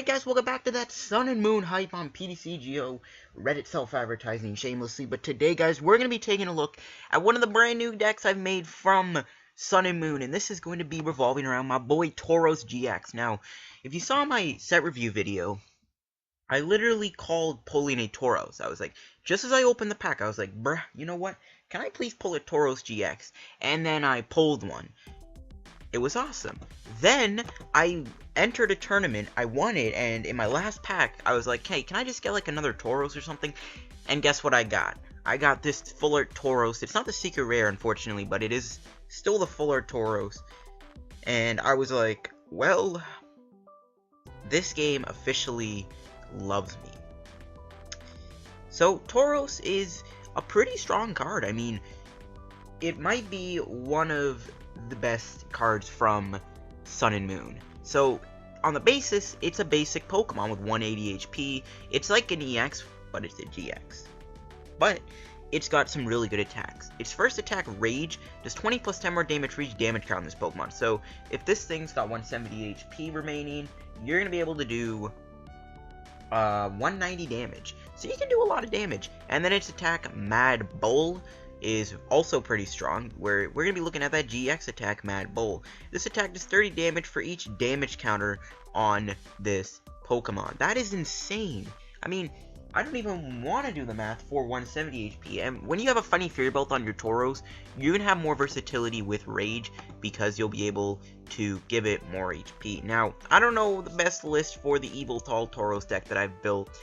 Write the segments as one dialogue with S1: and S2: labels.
S1: Alright guys, welcome back to that Sun and Moon hype on PTCGO, Reddit self-advertising shamelessly. But today guys, we're going to be taking a look at one of the brand new decks I've made from Sun and Moon. And this is going to be revolving around my boy Tauros GX. Now, if you saw my set review video, I literally called pulling a Tauros. I was like, just as I opened the pack, I was like, bruh, you know what? Can I please pull a Tauros GX? And then I pulled one. It was awesome. Then I entered a tournament, I won it, and in my last pack, I was like, hey, can I just get like another Tauros or something? And guess what I got? I got this full art Tauros. It's not the Seeker Rare, unfortunately, but it is still the full art Tauros. And I was like, well, this game officially loves me. So, Tauros is a pretty strong card. I mean, it might be one of the best cards from Sun and Moon. So, on the basis, it's a basic Pokemon with 180 HP. It's like an EX, but it's a GX. But it's got some really good attacks. Its first attack, Rage, does 20 plus 10 more damage for each damage count on this Pokemon. So, if this thing's got 170 HP remaining, you're going to be able to do 190 damage. So you can do a lot of damage. And then its attack, Mad Bull, is also pretty strong. We're going to be looking at that GX attack, Mad Bull. This attack does 30 damage for each damage counter on this Pokemon. That is insane. I mean, I don't even want to do the math for 170 HP. And when you have a funny Fury Belt on your Tauros, you're going to have more versatility with Rage because you'll be able to give it more HP. Now, I don't know the best list for the Yveltal Tauros deck that I've built.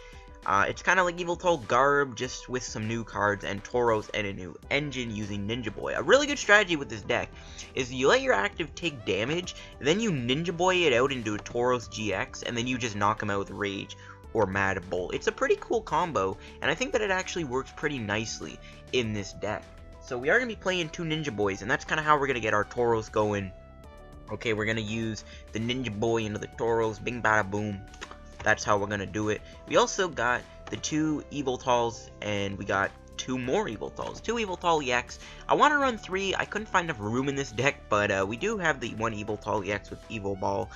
S1: It's kind of like Yveltal Garb, just with some new cards and Tauros and a new engine using Ninja Boy. A really good strategy with this deck is you let your active take damage, then you Ninja Boy it out into a Tauros GX, and then you just knock him out with Rage or Mad Bull. It's a pretty cool combo, and I think that it actually works pretty nicely in this deck. So we are going to be playing two Ninja Boys, and that's kind of how we're going to get our Tauros going. Okay, we're going to use the Ninja Boy into the Tauros, bing bada boom. That's how we're going to do it. We also got the two Yveltals, and we got two more Yveltals. Two Yveltal-EX. I want to run three. I couldn't find enough room in this deck, but we do have the one Yveltal-EX with Evo Ball.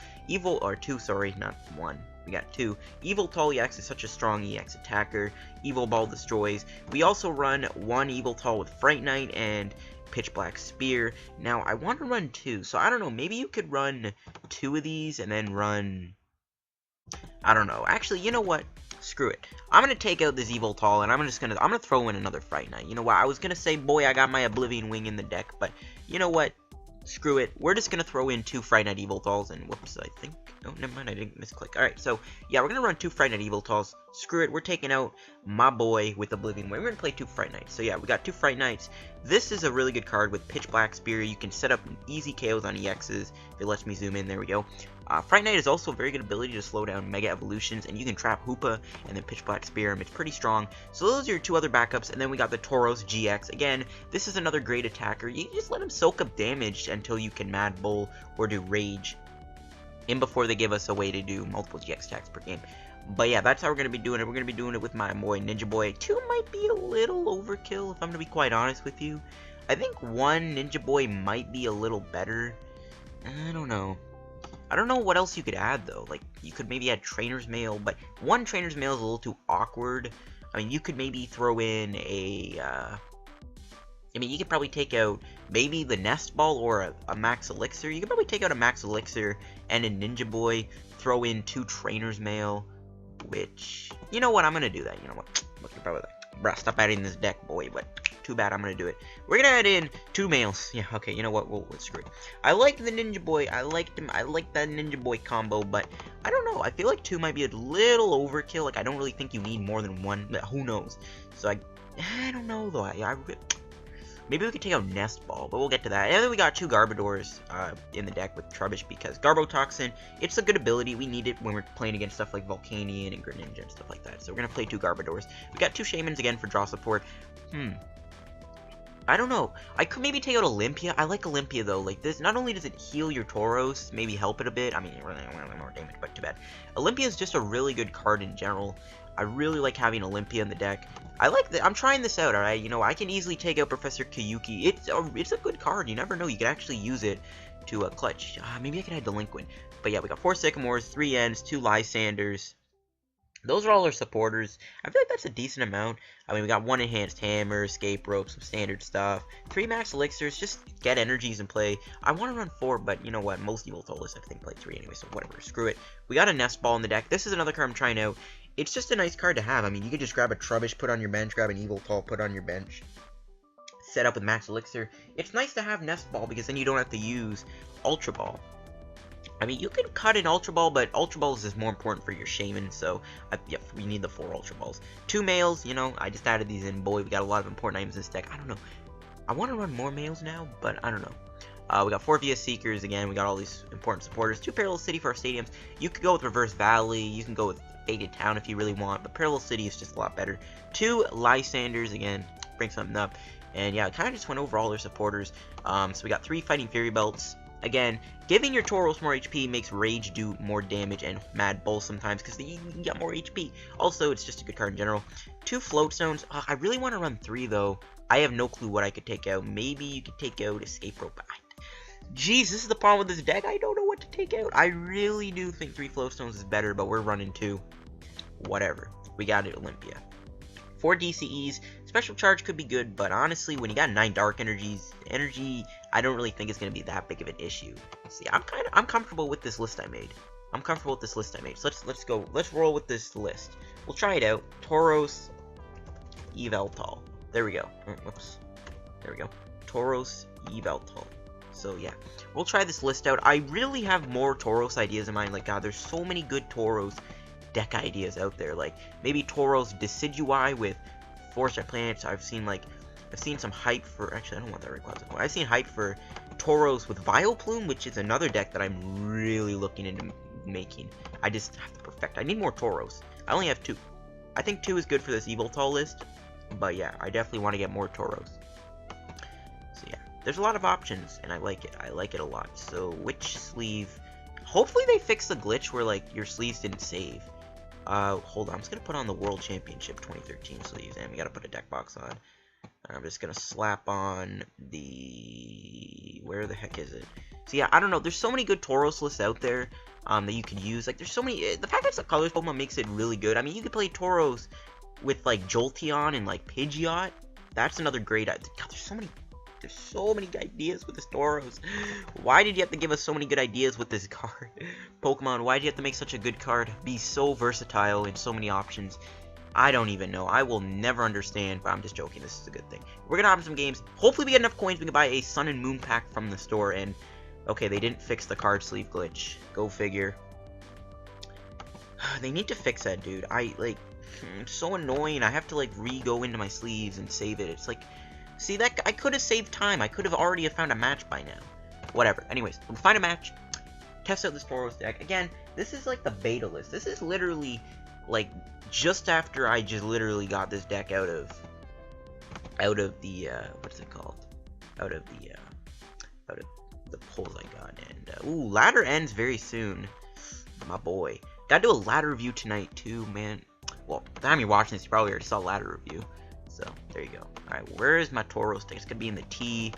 S1: Two, sorry, not one. We got two. Yveltal-EX is such a strong EX attacker. Evo Ball destroys. We also run one Yveltal with Fright Knight and Pitch Black Spear. Now, I want to run two, so I don't know. Maybe you could run two of these and then run... I don't know. Actually, you know what? Screw it. I'm gonna take out this Yveltal, and I'm gonna throw in another Fright Knight. You know what? I was gonna say, boy, I got my Oblivion Wing in the deck, but you know what? Screw it. We're just gonna throw in two Fright Knight Yveltals, and whoops, I think. No, never mind. I didn't misclick. Alright, so yeah, we're gonna run two Fright Knight Yveltals. Screw it. We're taking out my boy with Oblivion Wing. We're gonna play two Fright Knights. So yeah, we got two Fright Knights. This is a really good card with Pitch Black Spear. You can set up easy KOs on EXs. If it lets me zoom in, there we go. Fright Knight is also a very good ability to slow down Mega Evolutions, and you can trap Hoopa and then Pitch Black Spear him. It's pretty strong. So those are your two other backups, and then we got the Tauros GX. Again, this is another great attacker. You just let him soak up damage until you can Mad Bull or do Rage in before they give us a way to do multiple GX attacks per game. But yeah, that's how we're going to be doing it. We're going to be doing it with my boy Ninja Boy. Two might be a little overkill, if I'm going to be quite honest with you. I think one Ninja Boy might be a little better. I don't know. I don't know what else you could add, though. Like, you could maybe add Trainers Mail, but one Trainers Mail is a little too awkward. I mean, you could maybe throw in a, I mean, you could probably take out maybe the Nest Ball or a Max Elixir. You could probably take out a Max Elixir and a Ninja Boy, throw in two Trainers Mail, which, you know what, I'm going to do that. You know what, look, you're probably like, bruh, stop adding this deck, boy, but too bad, I'm going to do it. We're going to add in two males. Yeah, okay, you know what, we'll screw it. I like the Ninja Boy, I liked him, I like that Ninja Boy combo, but I don't know, I feel like two might be a little overkill. Like, I don't really think you need more than one, but who knows. So, I don't know, though, maybe we could take out Nest Ball, but we'll get to that. And then we got two Garbodors in the deck with Trubbish because Garbotoxin, it's a good ability. We need it when we're playing against stuff like Volcanion and Greninja and stuff like that. So we're going to play two Garbodors. We got two Shaymins again for draw support. I don't know. I could maybe take out Olympia. I like Olympia, though. Like, this, not only does it heal your Tauros, maybe help it a bit. I mean, really more damage, but too bad. Olympia is just a really good card in general. I really like having Olympia in the deck. I like that. I'm trying this out, alright? You know, I can easily take out Professor Kukui. It's a good card. You never know. You can actually use it to clutch. Maybe I could add Delinquent. But yeah, we got 4 Sycamores, 3 Ends, 2 Lysandres. Those are all our supporters. I feel like that's a decent amount. I mean, we got 1 Enhanced Hammer, Escape Rope, some standard stuff. 3 Max Elixirs, just get energies and play. I want to run 4, but you know what? Most Yveltal lists, I think, play 3 anyway, so whatever. Screw it. We got a Nest Ball in the deck. This is another card I'm trying out. It's just a nice card to have. I mean, you could just grab a Trubbish, put on your bench, grab an Yveltal, put on your bench. Set up with Max Elixir. It's nice to have Nest Ball because then you don't have to use Ultra Ball. I mean, you can cut an Ultra Ball, but Ultra Balls is more important for your Shaymin, so, yeah, we need the 4 Ultra Balls. 2 males, you know, I just added these in. Boy, we got a lot of important items in this deck. I don't know. I want to run more males now, but I don't know. We got 4 VS Seekers, again, we got all these important supporters. 2 Parallel City for our stadiums. You could go with Reverse Valley, you can go with Faded Town if you really want, but Parallel City is just a lot better. 2 Lysandres, again, bring something up. And yeah, I kind of just went over all their supporters. So we got 3 Fighting Fury Belts. Again, giving your Tauros more HP makes Rage do more damage and Mad Bull sometimes because you can get more HP. Also, it's just a good card in general. 2 Float Stones. I really want to run 3 though. I have no clue what I could take out. Maybe you could take out Escape Rope. Jeez, this is the problem with this deck. I don't know what to take out. I really do think 3 Float Stones is better, but we're running 2. Whatever. We got it, Olympia. 4 DCEs. Special Charge could be good, but honestly, when you got 9 Dark Energy, I don't really think it's going to be that big of an issue. See, I'm comfortable with this list I made. So let's roll with this list. We'll try it out. Tauros, Yveltal. There we go. Whoops. There we go. Tauros, Yveltal. So yeah, we'll try this list out. I really have more Tauros ideas in mind. Like, God, there's so many good Tauros deck ideas out there. Like, maybe Tauros Decidui with 4-star planets. I've seen some hype for, actually I don't want that right classic. I've seen hype for Tauros with Vileplume, which is another deck that I'm really looking into making. I just have to perfect. I need more Tauros. I only have 2. I think 2 is good for this Yveltal list, but yeah, I definitely want to get more Tauros. So yeah, there's a lot of options, and I like it. I like it a lot. So which sleeve? Hopefully they fix the glitch where like your sleeves didn't save. Hold on, I'm just gonna put on the World Championship 2013 sleeves, and we gotta put a deck box on. I'm just gonna slap on the, where the heck is it? So yeah, I don't know, there's so many good Tauros lists out there, that you could use. Like, there's so many, the fact that it's a colors Pokemon makes it really good. I mean, you could play Tauros with, like, Jolteon and, like, Pidgeot. That's another great idea. God, there's so many ideas with this Tauros. Why did you have to give us so many good ideas with this card? Pokemon, why did you have to make such a good card? Be so versatile and so many options. I don't even know. I will never understand, but I'm just joking. This is a good thing. We're gonna have some games. Hopefully we get enough coins we can buy a Sun and Moon pack from the store. And okay, they didn't fix the card sleeve glitch. Go figure. They need to fix that, dude. It's so annoying. I have to, like, re-go into my sleeves and save it. It's like, see, that I could have saved time. I could have already found a match by now. Whatever. Anyways, we'll find a match. Test out this Tauros deck. Again, this is like the beta list. This is literally, like, just after I just literally got this deck out of the, what's it called? Out of the pulls I got. And, ooh, ladder ends very soon. My boy. Gotta do a ladder review tonight, too, man. Well, by the time you're watching this, you probably already saw ladder review. So, there you go. Alright, where is my Tauros deck? It's gonna be in the T.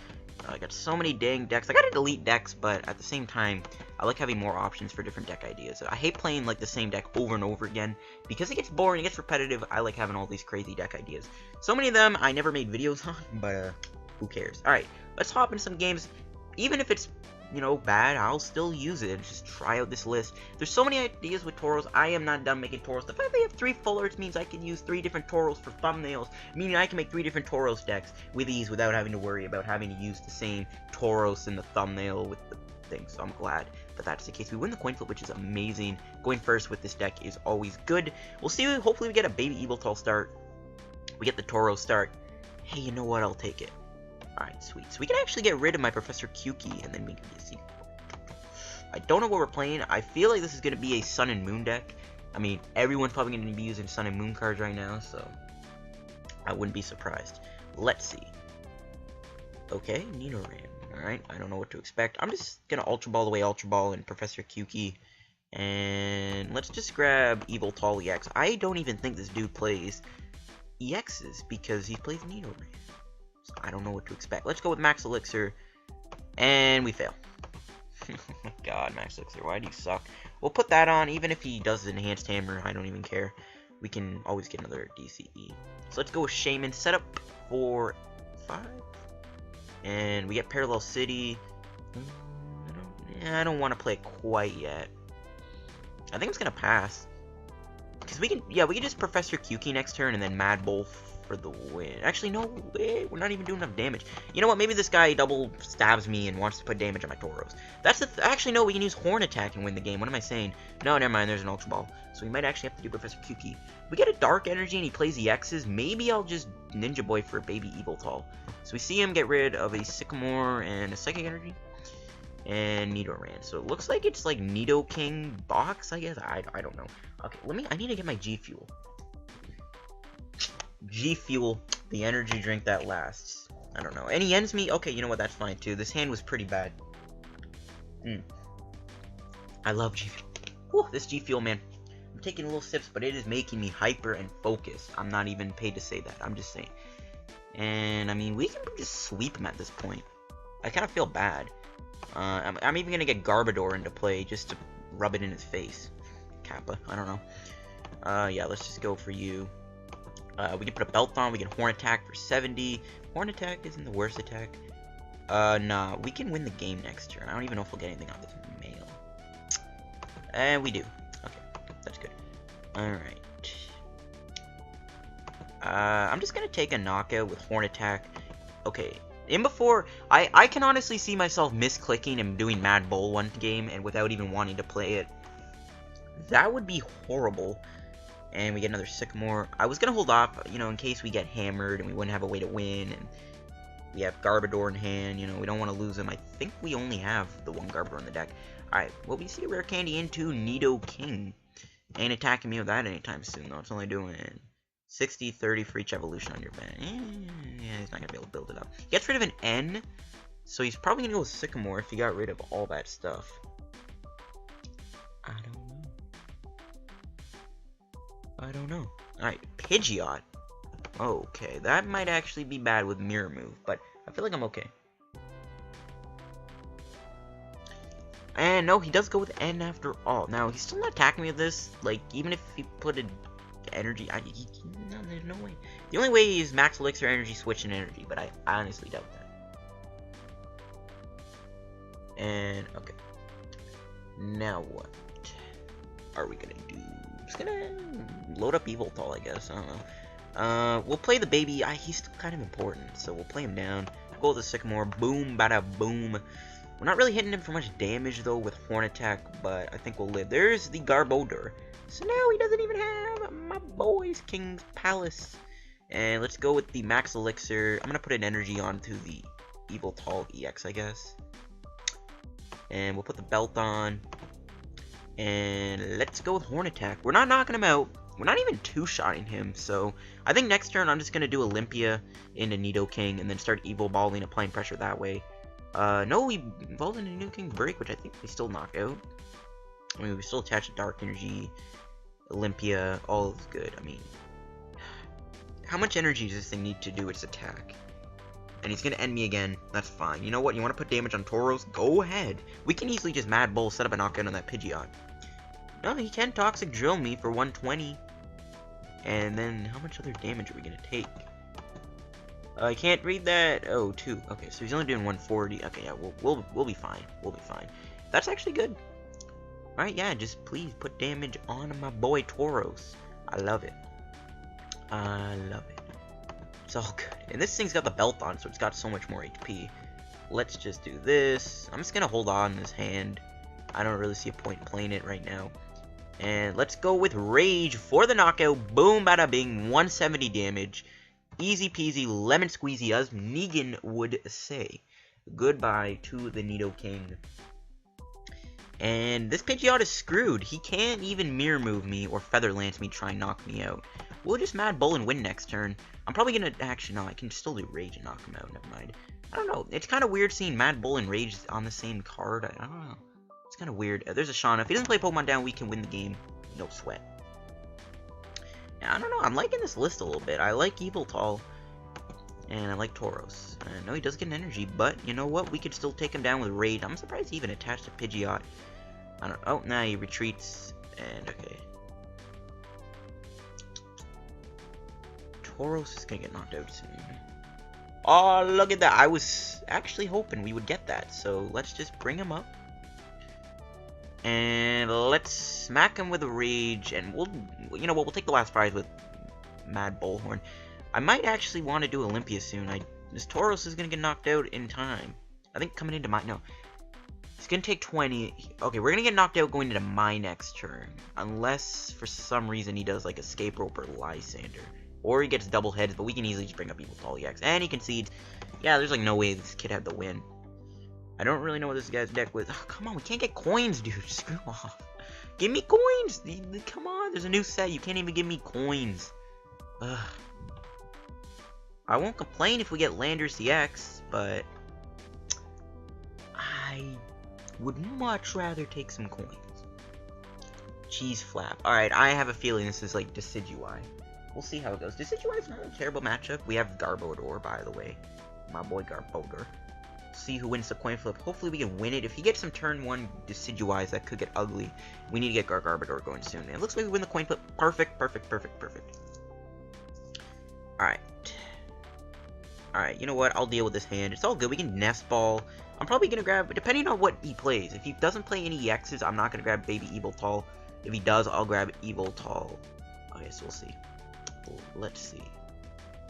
S1: I got so many dang decks. I gotta delete decks, but at the same time, I like having more options for different deck ideas. I hate playing, like, the same deck over and over again, because it gets boring, it gets repetitive. I like having all these crazy deck ideas. So many of them I never made videos on, but, who cares? Alright, let's hop into some games. Even if it's, you know, bad, I'll still use it and just try out this list. There's so many ideas with Tauros. I am not done making Tauros. The fact they have 3 full arts means I can use 3 different Tauros for thumbnails, meaning I can make 3 different Tauros decks with ease without having to worry about having to use the same Tauros in the thumbnail with the thing. So I'm glad that that's the case. We win the coin flip, which is amazing. Going first with this deck is always good. We'll see. Hopefully we get a baby Yveltal start. We get the Tauros start. Hey, you know what? I'll take it. Alright, sweet. So we can actually get rid of my Professor Kukui, and then we can be a Seeker. I don't know what we're playing. I feel like this is going to be a Sun and Moon deck. I mean, everyone's probably going to be using Sun and Moon cards right now, so I wouldn't be surprised. Let's see. Okay, Nidoran. Alright, I don't know what to expect. I'm just gonna Ultra Ball away Ultra Ball and Professor Kukui. And let's just grab Yveltal-EX. I don't even think this dude plays EXs because he plays Nidoran. So I don't know what to expect. Let's go with Max Elixir. And we fail. Oh my god, Max Elixir, why do you suck? We'll put that on, even if he does Enhanced Hammer, I don't even care. We can always get another DCE. So let's go with Shaymin. Set up for 5. And we get Parallel City. I don't want to play it quite yet. I think it's gonna pass. Because we can just Professor Kukui next turn and then Mad Bull for the win. Actually, no way. We're not even doing enough damage. You know what? Maybe this guy double stabs me and wants to put damage on my Tauros. That's the actually, no, we can use Horn Attack and win the game. What am I saying? No, never mind. There's an Ultra Ball. So we might actually have to do Professor Kukui. We get a Dark Energy and he plays EXs. Maybe I'll just Ninja Boy for a baby Yveltal. So we see him get rid of a Sycamore and a Psychic Energy. And Nidoran. So it looks like it's like Nidoking box, I guess. I don't know. Okay, I need to get my G Fuel. G Fuel, the energy drink that lasts. I don't know. And he ends me. Okay, you know what? That's fine too. This hand was pretty bad. I love G Fuel. Whew, this G Fuel, man. I'm taking little sips, but it is making me hyper and focused. I'm not even paid to say that. I'm just saying. And I mean, we can just sweep him at this point. I kind of feel bad. I'm even gonna get Garbodor into play just to rub it in his face. Kappa, I don't know. Yeah, let's just go for you. We can put a belt on. We can Horn Attack for 70. Horn Attack isn't the worst attack. Nah, we can win the game next turn. I don't even know if we'll get anything out of this mail. And we do. Okay, that's good. Alright. I'm just gonna take a knockout with Horn Attack. Okay. Before, I can honestly see myself misclicking and doing Mad Bull one game and without even wanting to play it. That would be horrible. And we get another Sycamore. I was going to hold off, you know, in case we get hammered and we wouldn't have a way to win. And we have Garbodor in hand, you know, we don't want to lose him. I think we only have the one Garbodor in the deck. Alright, well, we see a rare candy into Nidoking. Ain't attacking me with that anytime soon, though. It's only doing 60, 30 for each evolution on your bench. Yeah, he's not going to be able to build it up. He gets rid of an N, so he's probably going to go with Sycamore if he got rid of all that stuff. I don't know. Alright, Pidgeot. Okay, that might actually be bad with Mirror Move, but I feel like I'm okay. And no, he does go with N after all. Now, he's still not attacking me with this. Like, even if he put an energy, no, there's no way. The only way is Max Elixir energy, switch and energy, but I honestly doubt that. And, okay. Now what are we gonna do? I'm just gonna load up Yveltal, I guess. I don't know. We'll play the baby. He's still kind of important, so we'll play him down. Go with the Sycamore. Boom, bada boom. We're not really hitting him for much damage, though, with Horn Attack, but I think we'll live. There's the Garbodor. So now he doesn't even have my boy's King's Palace. And let's go with the Max Elixir. I'm going to put an energy onto the Yveltal-EX, I guess. And we'll put the belt on. And let's go with Horn Attack. We're not knocking him out. We're not even two-shotting him. So I think next turn I'm just going to do Olympia into Nidoking and then start Evil Balling, applying pressure that way. No, we evolved into Nidoking Break, which I think we still knock out. I mean, we still attach Dark Energy, Olympia, all is good. I mean, how much energy does this thing need to do its attack? And he's going to end me again. That's fine. You know what? You want to put damage on Tauros? Go ahead. We can easily just Mad Bull, set up a knockout on that Pidgeot. No, he can Toxic Drill me for 120. And then, how much other damage are we going to take? I can't read that. Oh, 2. Okay, so he's only doing 140. Okay, yeah, we'll be fine. We'll be fine. That's actually good. Alright, yeah, just please put damage on my boy Tauros. I love it. I love it. It's all good. And this thing's got the belt on, so it's got so much more HP. Let's just do this. I'm just gonna hold on in this hand. I don't really see a point in playing it right now. And let's go with Rage for the knockout. Boom, bada bing, 170 damage. Easy peasy, lemon squeezy, as Negan would say. Goodbye to the Nidoking. And this Pidgeot is screwed. He can't even Mirror Move me or Feather Lance me, try and knock me out. We'll just Mad Bull and win next turn. I'm probably gonna, actually, no, I can still do Rage and knock him out, never mind. I don't know, it's kind of weird seeing Mad Bull and Rage on the same card. I don't know. It's kind of weird. There's a Shauna. If he doesn't play Pokemon down, we can win the game. No sweat. Yeah, I don't know, I'm liking this list a little bit. I like Yveltal. And I like Tauros. I know he does get an energy, but you know what? We could still take him down with Rage. I'm surprised he even attached a Pidgeot. I don't. Oh, nah, he retreats. And okay. Tauros is gonna get knocked out soon. Oh, look at that! I was actually hoping we would get that. So let's just bring him up. And let's smack him with a Rage. And we'll, you know what? We'll take the last prize with Mad Bullhorn. I might actually want to do Olympia soon. This Tauros is going to get knocked out in time. I think coming into my... No. It's going to take 20. Okay, we're going to get knocked out going into my next turn. Unless, for some reason, he does, like, Escape Rope or Lysandre. Or he gets double heads, but we can easily just bring up Yveltal-EX. And he concedes. Yeah, there's, like, no way this kid had the win. I don't really know what this guy's deck was. Oh, come on, we can't get coins, dude. Screw off. Give me coins! Come on, there's a new set. You can't even give me coins. Ugh. I won't complain if we get Landers CX, but I would much rather take some coins. Cheese Flap. Alright, I have a feeling this is like Decidueye. We'll see how it goes. Decidueye's not a terrible matchup. We have Garbodor, by the way. My boy Garbodor. See who wins the coin flip. Hopefully we can win it. If he gets some turn 1 Decidueyes, that could get ugly. We need to get Garbodor going soon. It looks like we win the coin flip. Perfect, perfect, perfect, perfect. Alright. Alright, you know what? I'll deal with this hand. It's all good. We can Nest Ball. I'm probably going to grab, depending on what he plays. If he doesn't play any EXs, I'm not going to grab Baby Yveltal. If he does, I'll grab Yveltal. Okay, so we'll see. Let's see.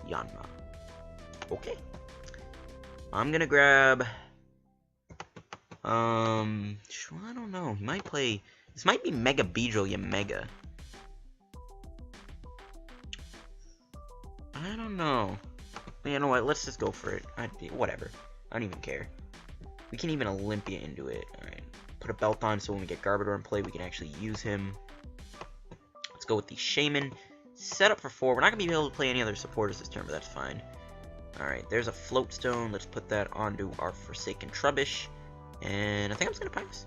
S1: Yanma. Okay. I'm going to grab... I don't know. He might play... This might be Mega Beedrill, yeah, Mega. I don't know. You know what, let's just go for it. Whatever. I don't even care. We can even Olympia into it. Alright. Put a belt on so when we get Garbodor in play, we can actually use him. Let's go with the Shaymin. Set up for 4. We're not going to be able to play any other supporters this turn, but that's fine. Alright, there's a Float Stone. Let's put that onto our Forsaken Trubbish. And I think I'm just going to pass.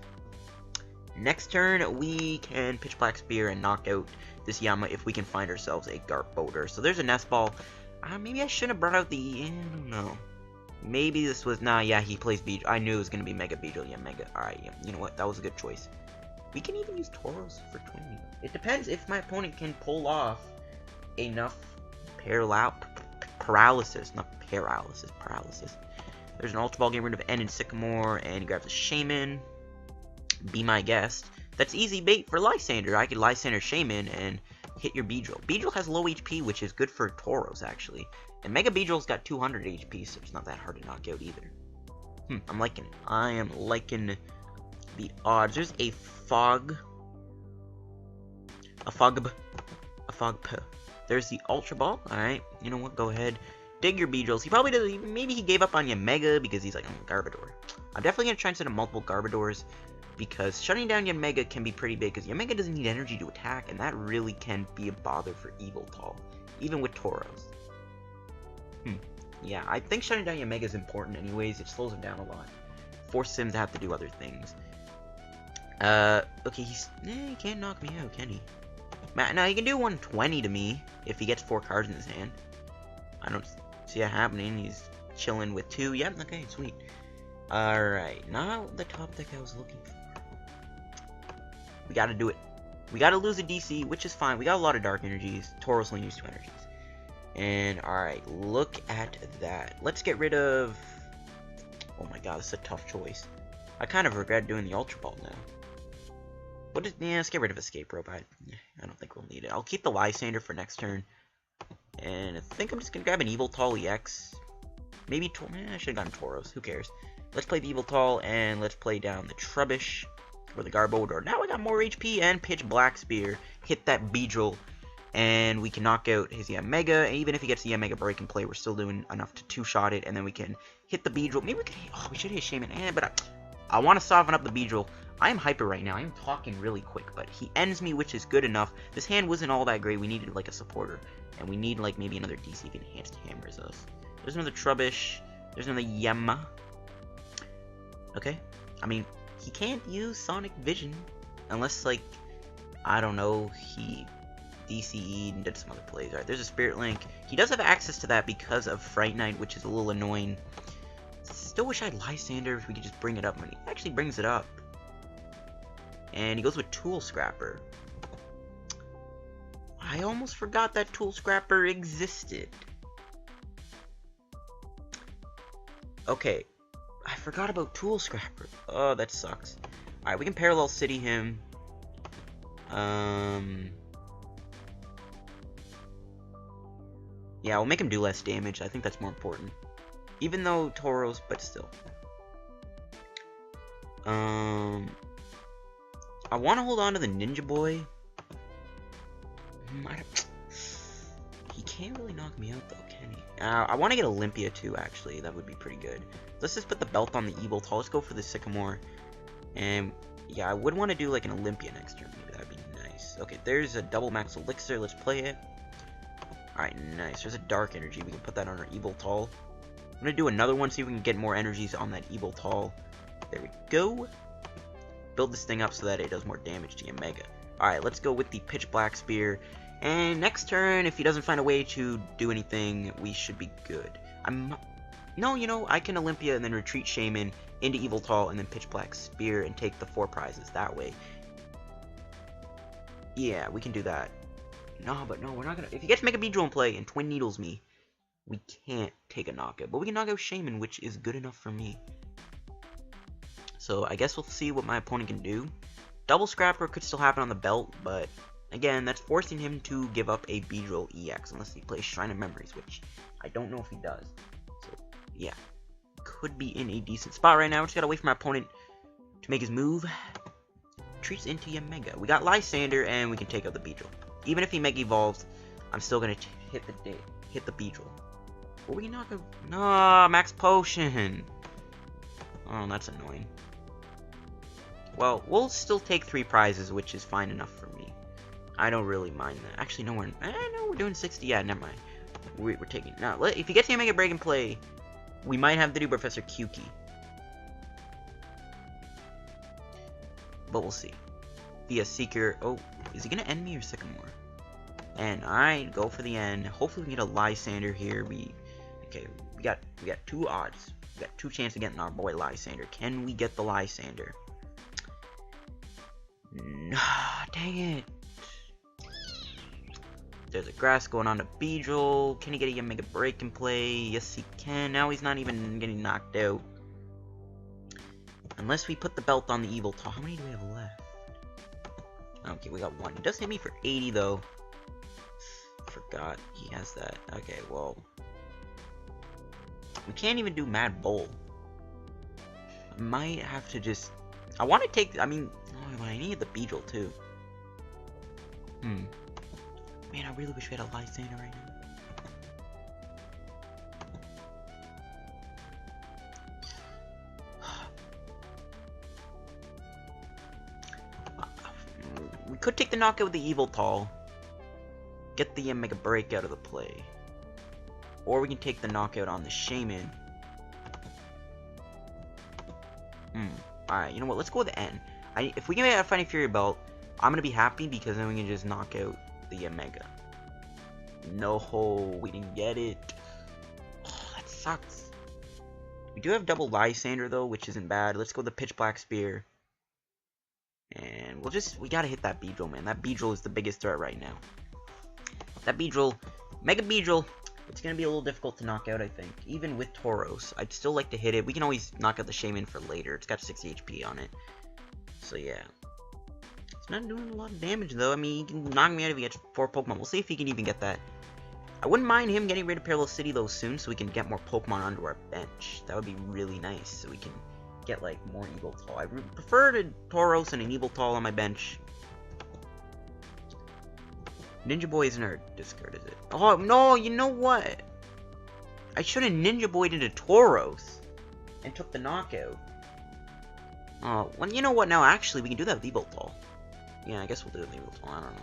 S1: Next turn, we can Pitch Black Spear and knock out this Yama if we can find ourselves a Garbodor. So there's a Nest Ball. Maybe I shouldn't have brought out the... I don't know. Maybe this was... Nah, yeah, he plays Beedrill. I knew it was going to be Mega Beedrill. Yeah, Mega. Alright, yeah. You know what? That was a good choice. We can even use Tauros for 20. It depends if my opponent can pull off enough paralysis. Not paralysis. Paralysis. There's an Ultra Ball, getting rid of N and Sycamore, and he grabs a Shaymin. Be my guest. That's easy bait for Lysandre. I could Lysandre Shaymin and hit your Beedrill. Beedrill has low HP, which is good for Tauros, actually. And Mega Beedrill's got 200 HP, so it's not that hard to knock out either. I'm liking it. I am liking the odds. There's a Fog. A Fog. There's the Ultra Ball. Alright, you know what? Go ahead. Dig your Beedrills. He probably doesn't. Maybe he gave up on Yamega because he's like, Garbodor. I'm definitely going to try and set up multiple Garbodors, because shutting down Yamega can be pretty big, because Yamega doesn't need energy to attack, and that really can be a bother for Yveltal, even with Tauros. Yeah, I think shutting down Yamega is important anyways. It slows him down a lot. Forces him to have to do other things. Okay, he can't knock me out, can he? Now, he can do 120 to me if he gets 4 cards in his hand. I don't see that happening. He's chilling with 2. Yep, okay, sweet. Alright, not the top deck I was looking for. We gotta do it. We gotta lose a DC, which is fine. We got a lot of dark energies. Tauros only used 2 energies. And, alright, look at that. Let's get rid of... Oh my god, this is a tough choice. I kind of regret doing the Ultra Ball now. Yeah, let's get rid of Escape Rope. I don't think we'll need it. I'll keep the Lysandre for next turn. And I think I'm just gonna grab an Yveltal-EX. Maybe, I should have gotten Tauros. Who cares? Let's play the Yveltal, and let's play down the Trubbish. Or the Garbodor. Now I got more HP and Pitch Black Spear. Hit that Beedrill. And we can knock out his Yamega. And even if he gets the Yamega break and play, we're still doing enough to 2-shot it. And then we can hit the Beedrill. Maybe we can hit... Oh, we should hit Shaymin. But I want to soften up the Beedrill. I am hyper right now. I am talking really quick, but he ends me, which is good enough. This hand wasn't all that great. We needed like a supporter, and we need like maybe another DC if Enhanced Hammers us. There's another Trubbish. There's another Yemma. Okay. I mean, he can't use Sonic Vision unless like, I don't know, he DCE'd and did some other plays. Alright, there's a Spirit Link. He does have access to that because of Fright Night, which is a little annoying. Still wish I had Lysandre if we could just bring it up. I mean, he actually brings it up. And he goes with Tool Scrapper. I almost forgot that Tool Scrapper existed. Okay. I forgot about Tool Scrapper. Oh, that sucks. Alright, we can Parallel City him. Yeah, we'll make him do less damage. I think that's more important. Even though Tauros, but still. I want to hold on to the Ninja Boy. He can't really knock me out, though, can he? I want to get Olympia, too, actually. That would be pretty good. Let's just put the belt on the Yveltal. Let's go for the Sycamore. And, yeah, I would want to do, like, an Olympia next turn. Maybe that would be nice. Okay, there's a double Max Elixir. Let's play it. Alright, nice. There's a Dark Energy. We can put that on our Yveltal. I'm going to do another one, see if we can get more energies on that Yveltal. There we go. Build this thing up so that it does more damage to Omega. Alright, let's go with the Pitch Black Spear. And next turn, if he doesn't find a way to do anything, we should be good. No, you know, I can Olympia and then retreat Shaymin into Yveltal and then Pitch Black Spear and take the 4 prizes that way. Yeah, we can do that. No, but no, we're not gonna... If he gets Mega Beedrill in play and Twin Needles me, we can't take a knockout. But we can knock out Shaymin, which is good enough for me. So I guess we'll see what my opponent can do. Double Scrapper could still happen on the belt, but again, that's forcing him to give up a Beedrill EX unless he plays Shrine of Memories, which I don't know if he does. So yeah, could be in a decent spot right now. Just gotta wait for my opponent to make his move. Treats into Omega. We got Lysandre, and we can take out the Beedrill. Even if he Mega Evolves, I'm still gonna hit the Beedrill. Or we can knock out... No, Max Potion. Oh, that's annoying. Well, we'll still take 3 prizes, which is fine enough for me. I don't really mind that. Actually, no, we're doing 60. Yeah, never mind. We're taking... Now, if he gets the Omega Break and play, we might have to do Professor Kukui. But we'll see. Via Seeker... Oh, is he going to end me or Sycamore? And, alright, go for the end. Hopefully we can get a Lysandre here. Okay, we got 2 odds. We got 2 chances of getting our boy Lysandre. Can we get the Lysandre? Nah, dang it. There's a grass going on to Beedrill. Can he get a Mega Break and play? Yes, he can. Now he's not even getting knocked out. Unless we put the belt on the Yveltal. How many do we have left? Okay, we got 1. He does hit me for 80, though. Forgot he has that. Okay, well. We can't even do Mad Bull. I might have to just... I want to take... I mean... Oh, I need the Beedrill, too. Man, I really wish we had a Lysandre right now. We could take the knockout with the Yveltal. Get the Mega Break out of the play. Or we can take the knockout on the Shaymin. Alright, you know what? Let's go with the N. If we can get a Fighting Fury belt, I'm gonna be happy because then we can just knock out the Omega. No, we didn't get it. Oh, that sucks. We do have double Lysandre though, which isn't bad. Let's go with the Pitch Black Spear. And we gotta hit that Beedrill, man. That Beedrill is the biggest threat right now. That Beedrill, Mega Beedrill, it's gonna be a little difficult to knock out, I think. Even with Tauros, I'd still like to hit it. We can always knock out the Shaymin for later. It's got 60 HP on it. So yeah. It's not doing a lot of damage though. I mean, he can knock me out if he gets 4 Pokemon. We'll see if he can even get that. I wouldn't mind him getting rid of Parallel City though soon so we can get more Pokemon onto our bench. That would be really nice so we can get like more Yveltal. I prefer to Tauros and an Yveltal on my bench. Ninja Boy isn't our discard, is it? Oh, no, you know what? I should have Ninja Boyed into Tauros and took the knockout. Well, you know what? Now, actually, we can do that with Yveltal. Yeah, I guess we'll do it with Yveltal. I don't know.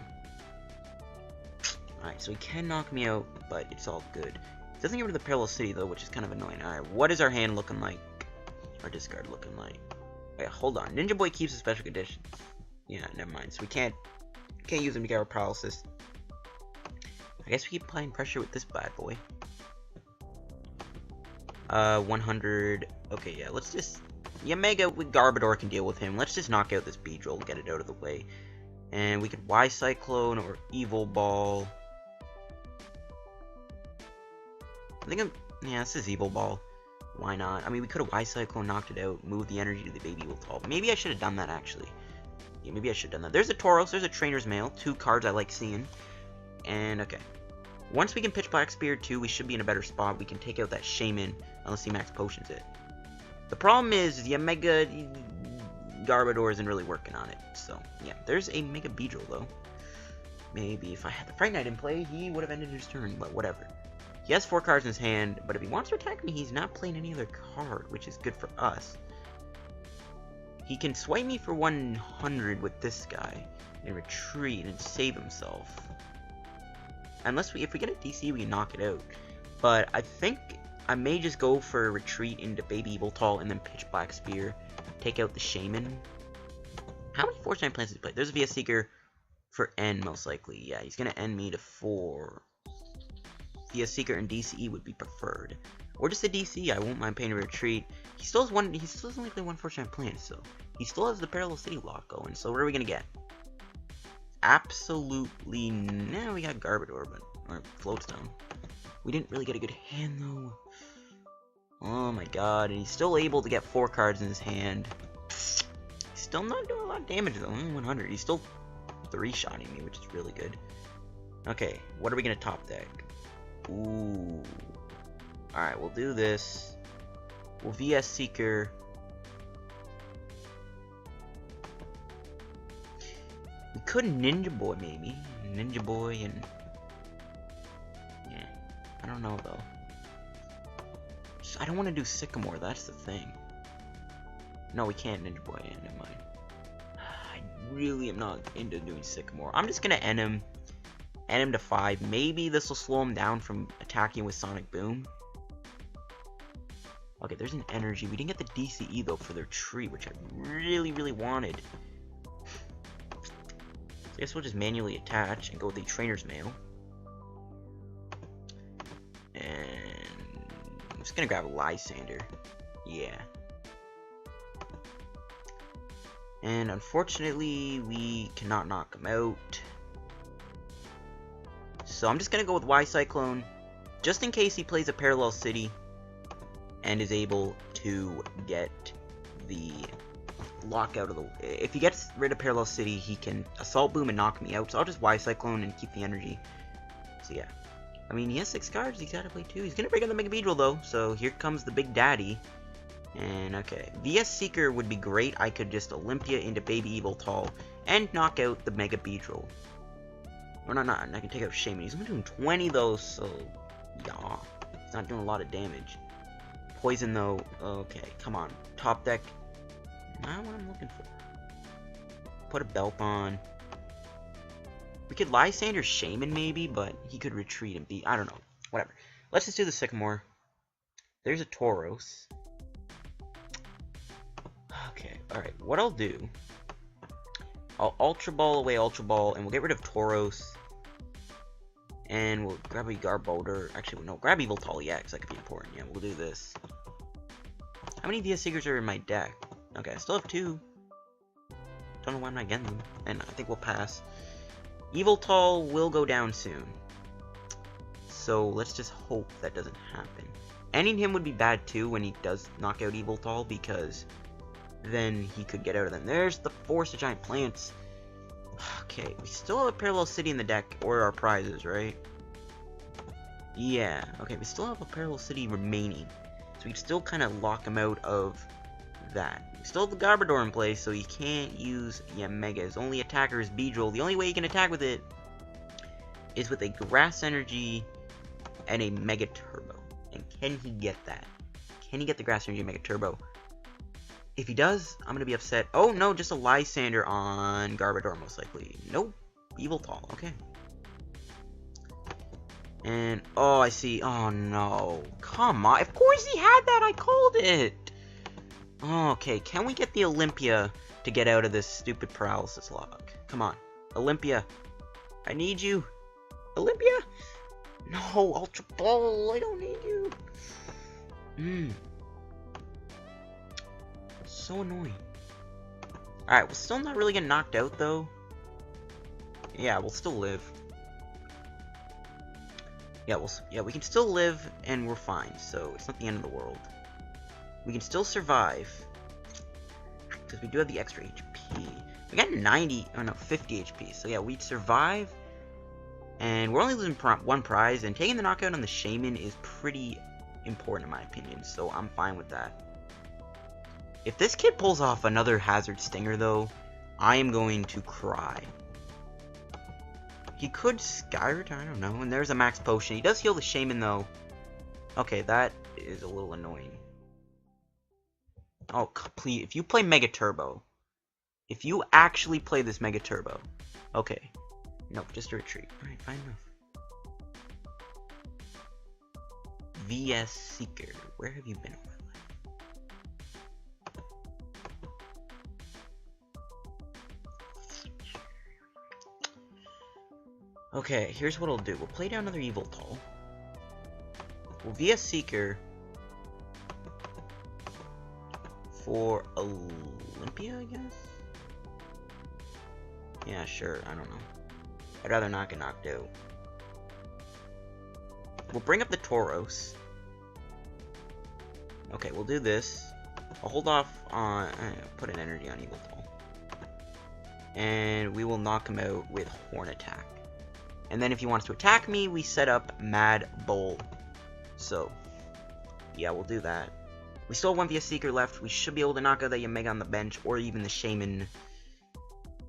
S1: Alright, so he can knock me out, but it's all good. It doesn't get rid of the Parallel City, though, which is kind of annoying. Alright, what is our hand looking like? Our discard looking like? Wait, hold on. Ninja Boy keeps a special condition. Yeah, never mind. So we can't use him to get our paralysis. I guess we keep applying pressure with this bad boy. 100. Okay, yeah, let's just... Yeah, Mega with Garbodor can deal with him. Let's just knock out this Beedrill and get it out of the way. And we could Y-Cyclone or Evil Ball. I think yeah, this is Evil Ball. Why not? I mean, we could have Y-Cyclone, knocked it out, moved the energy to the baby Yveltal. Maybe I should have done that, actually. Yeah, maybe I should have done that. There's a Tauros, there's a Trainer's Mail. 2 cards I like seeing. And, okay. Once we can pitch Black Spear 2, we should be in a better spot. We can take out that Shaymin, unless he max potions it. The problem is, the Mega Garbodor isn't really working on it. So, yeah. There's a Mega Beedrill, though. Maybe if I had the Fright Knight in play, he would have ended his turn, but whatever. He has 4 cards in his hand, but if he wants to attack me, he's not playing any other card, which is good for us. He can swipe me for 100 with this guy, and retreat and save himself. Unless if we get a DC, we can knock it out. But I think I may just go for a retreat into Baby Yveltal and then pitch Black Spear, take out the Shaymin. How many Force Giant plants does he play? There's a VS Seeker for N, most likely. Yeah, he's gonna end me to 4. VS Seeker and DCE would be preferred. Or just a DC, I won't mind paying a retreat. He still has one, he still doesn't only play 1 Force Giant plant, so he still has the Parallel City lock going, so what are we gonna get? Absolutely no, we got Garbodor, or Float Stone. We didn't really get a good hand, though. Oh my god, and he's still able to get 4 cards in his hand. He's still not doing a lot of damage, though. Only 100. He's still 3-shotting me, which is really good. Okay, what are we gonna top deck? Ooh. Alright, we'll do this. We'll VS Seeker. We could Ninja Boy, maybe. Ninja Boy and... yeah. I don't know, though. I don't want to do Sycamore, that's the thing. No, we can't Ninja Boy. Yeah, never mind. I really am not into doing Sycamore. I'm just gonna end him. End him to 5. Maybe this will slow him down from attacking with Sonic Boom. Okay, there's an energy. We didn't get the DCE, though, for their tree, which I really, really wanted. I guess we'll just manually attach and go with the Trainer's Mail. And I'm just gonna grab a Lysandre. Yeah. And unfortunately, we cannot knock him out. So I'm just gonna go with Y-Cyclone, just in case he plays a Parallel City and is able to get the lock out of the... If he gets rid of Parallel City, he can Assault Boom and knock me out. So I'll just Y-Cyclone and keep the energy. So yeah. I mean, he has 6 cards. He's got to play 2. He's going to bring in the Mega Beedrill, though. So here comes the Big Daddy. And okay. VS Seeker would be great. I could just Olympia into Baby Yveltal and knock out the Mega Beedrill. Or not. I can take out Shaymin. He's only doing 20, though. So yeah. He's not doing a lot of damage. Poison, though. Okay. Come on. Top deck. Not what I'm looking for. Put a belt on. We could Lysandre Shaymin maybe, but he could retreat and be... I don't know. Whatever. Let's just do the Sycamore. There's a Tauros. Okay, alright. What I'll do... I'll Ultra Ball away Ultra Ball, and we'll get rid of Tauros. And we'll grab a Garbodor. Actually, no, grab Yveltal-EX. That could be important. Yeah, we'll do this. How many VS Seekers are in my deck? Okay, I still have 2. Don't know why I'm not getting them. And I think we'll pass. Yveltal will go down soon. So let's just hope that doesn't happen. Ending him would be bad too when he does knock out Yveltal, because then he could get out of them. There's the Force of Giant Plants. Okay, we still have a Parallel City in the deck, or our prizes, right? Yeah, okay, we still have a Parallel City remaining. So we can still kind of lock him out of that. We still have the Garbodor in place, so he can't use Mega. His only attacker is Beedrill. The only way he can attack with it is with a Grass Energy and a Mega Turbo. And can he get that? Can he get the Grass Energy and Mega Turbo? If he does, I'm gonna be upset. Oh no, just a Lysandre on Garbodor most likely. Nope. Yveltal, okay. And, oh, I see. Oh no. Come on. Of course he had that. I called it. Okay, can we get the Olympia to get out of this stupid paralysis lock? Come on. Olympia. I need you. Olympia? No, Ultra Ball. I don't need you. So annoying. Alright, we're still not really getting knocked out, though. Yeah, we'll still live. Yeah, we can still live, and we're fine, so it's not the end of the world. We can still survive. Because we do have the extra HP. We got 50 HP, so yeah, we'd survive. And we're only losing one prize, and taking the knockout on the Shaymin is pretty important in my opinion, so I'm fine with that. If this kid pulls off another Hazard Stinger, though, I am going to cry. He could Skyroot, I don't know, and there's a Max Potion. He does heal the Shaymin, though. Okay, that is a little annoying. Oh, please, if you play Mega Turbo. If you actually play this Mega Turbo. Okay. Nope, just a retreat. Alright, fine enough. VS Seeker, where have you been all my life? Okay, here's what I'll do. We'll play down another Yveltal. We'll VS Seeker for Olympia, I guess? Yeah, sure, I don't know. I'd rather not get knocked out. We'll bring up the Tauros. Okay, we'll do this. I'll hold off on... put an energy on Yveltal. And we will knock him out with Horn Attack. And then if he wants to attack me, we set up Mad Bull. So, yeah, we'll do that. We still have one VS Seeker left. We should be able to knock out that Yamega on the bench, or even the Shaymin.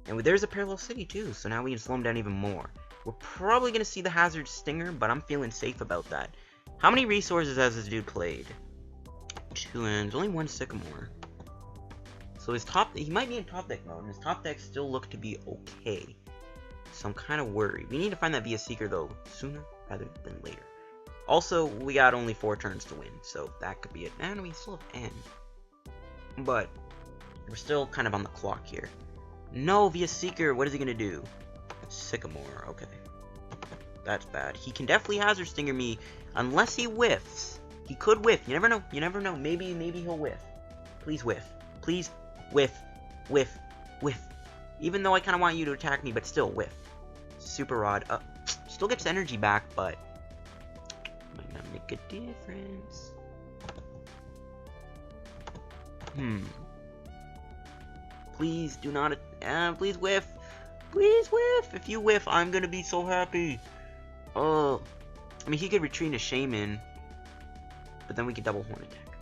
S1: And there's a Parallel City too, so now we can slow him down even more. We're probably going to see the Hazard Stinger, but I'm feeling safe about that. How many resources has this dude played? 2, and there's only one Sycamore. So he might be in top deck mode, and his top deck still look to be okay. So I'm kind of worried. We need to find that VS Seeker, though, sooner rather than later. Also, we got only 4 turns to win, so that could be it. And we still have N. But we're still kind of on the clock here. No, VS Seeker, what is he going to do? Sycamore, okay. That's bad. He can definitely Hazard Stinger me, unless he whiffs. He could whiff. You never know. You never know. Maybe he'll whiff. Please whiff. Please whiff. Whiff. Whiff. Even though I kind of want you to attack me, but still whiff. Super Rod. Still gets energy back, but might not make a difference. Please do not. Please whiff. Please whiff. If you whiff, I'm gonna be so happy. Oh, I mean, he could retreat into Shaymin, but then we could double Horn Attack.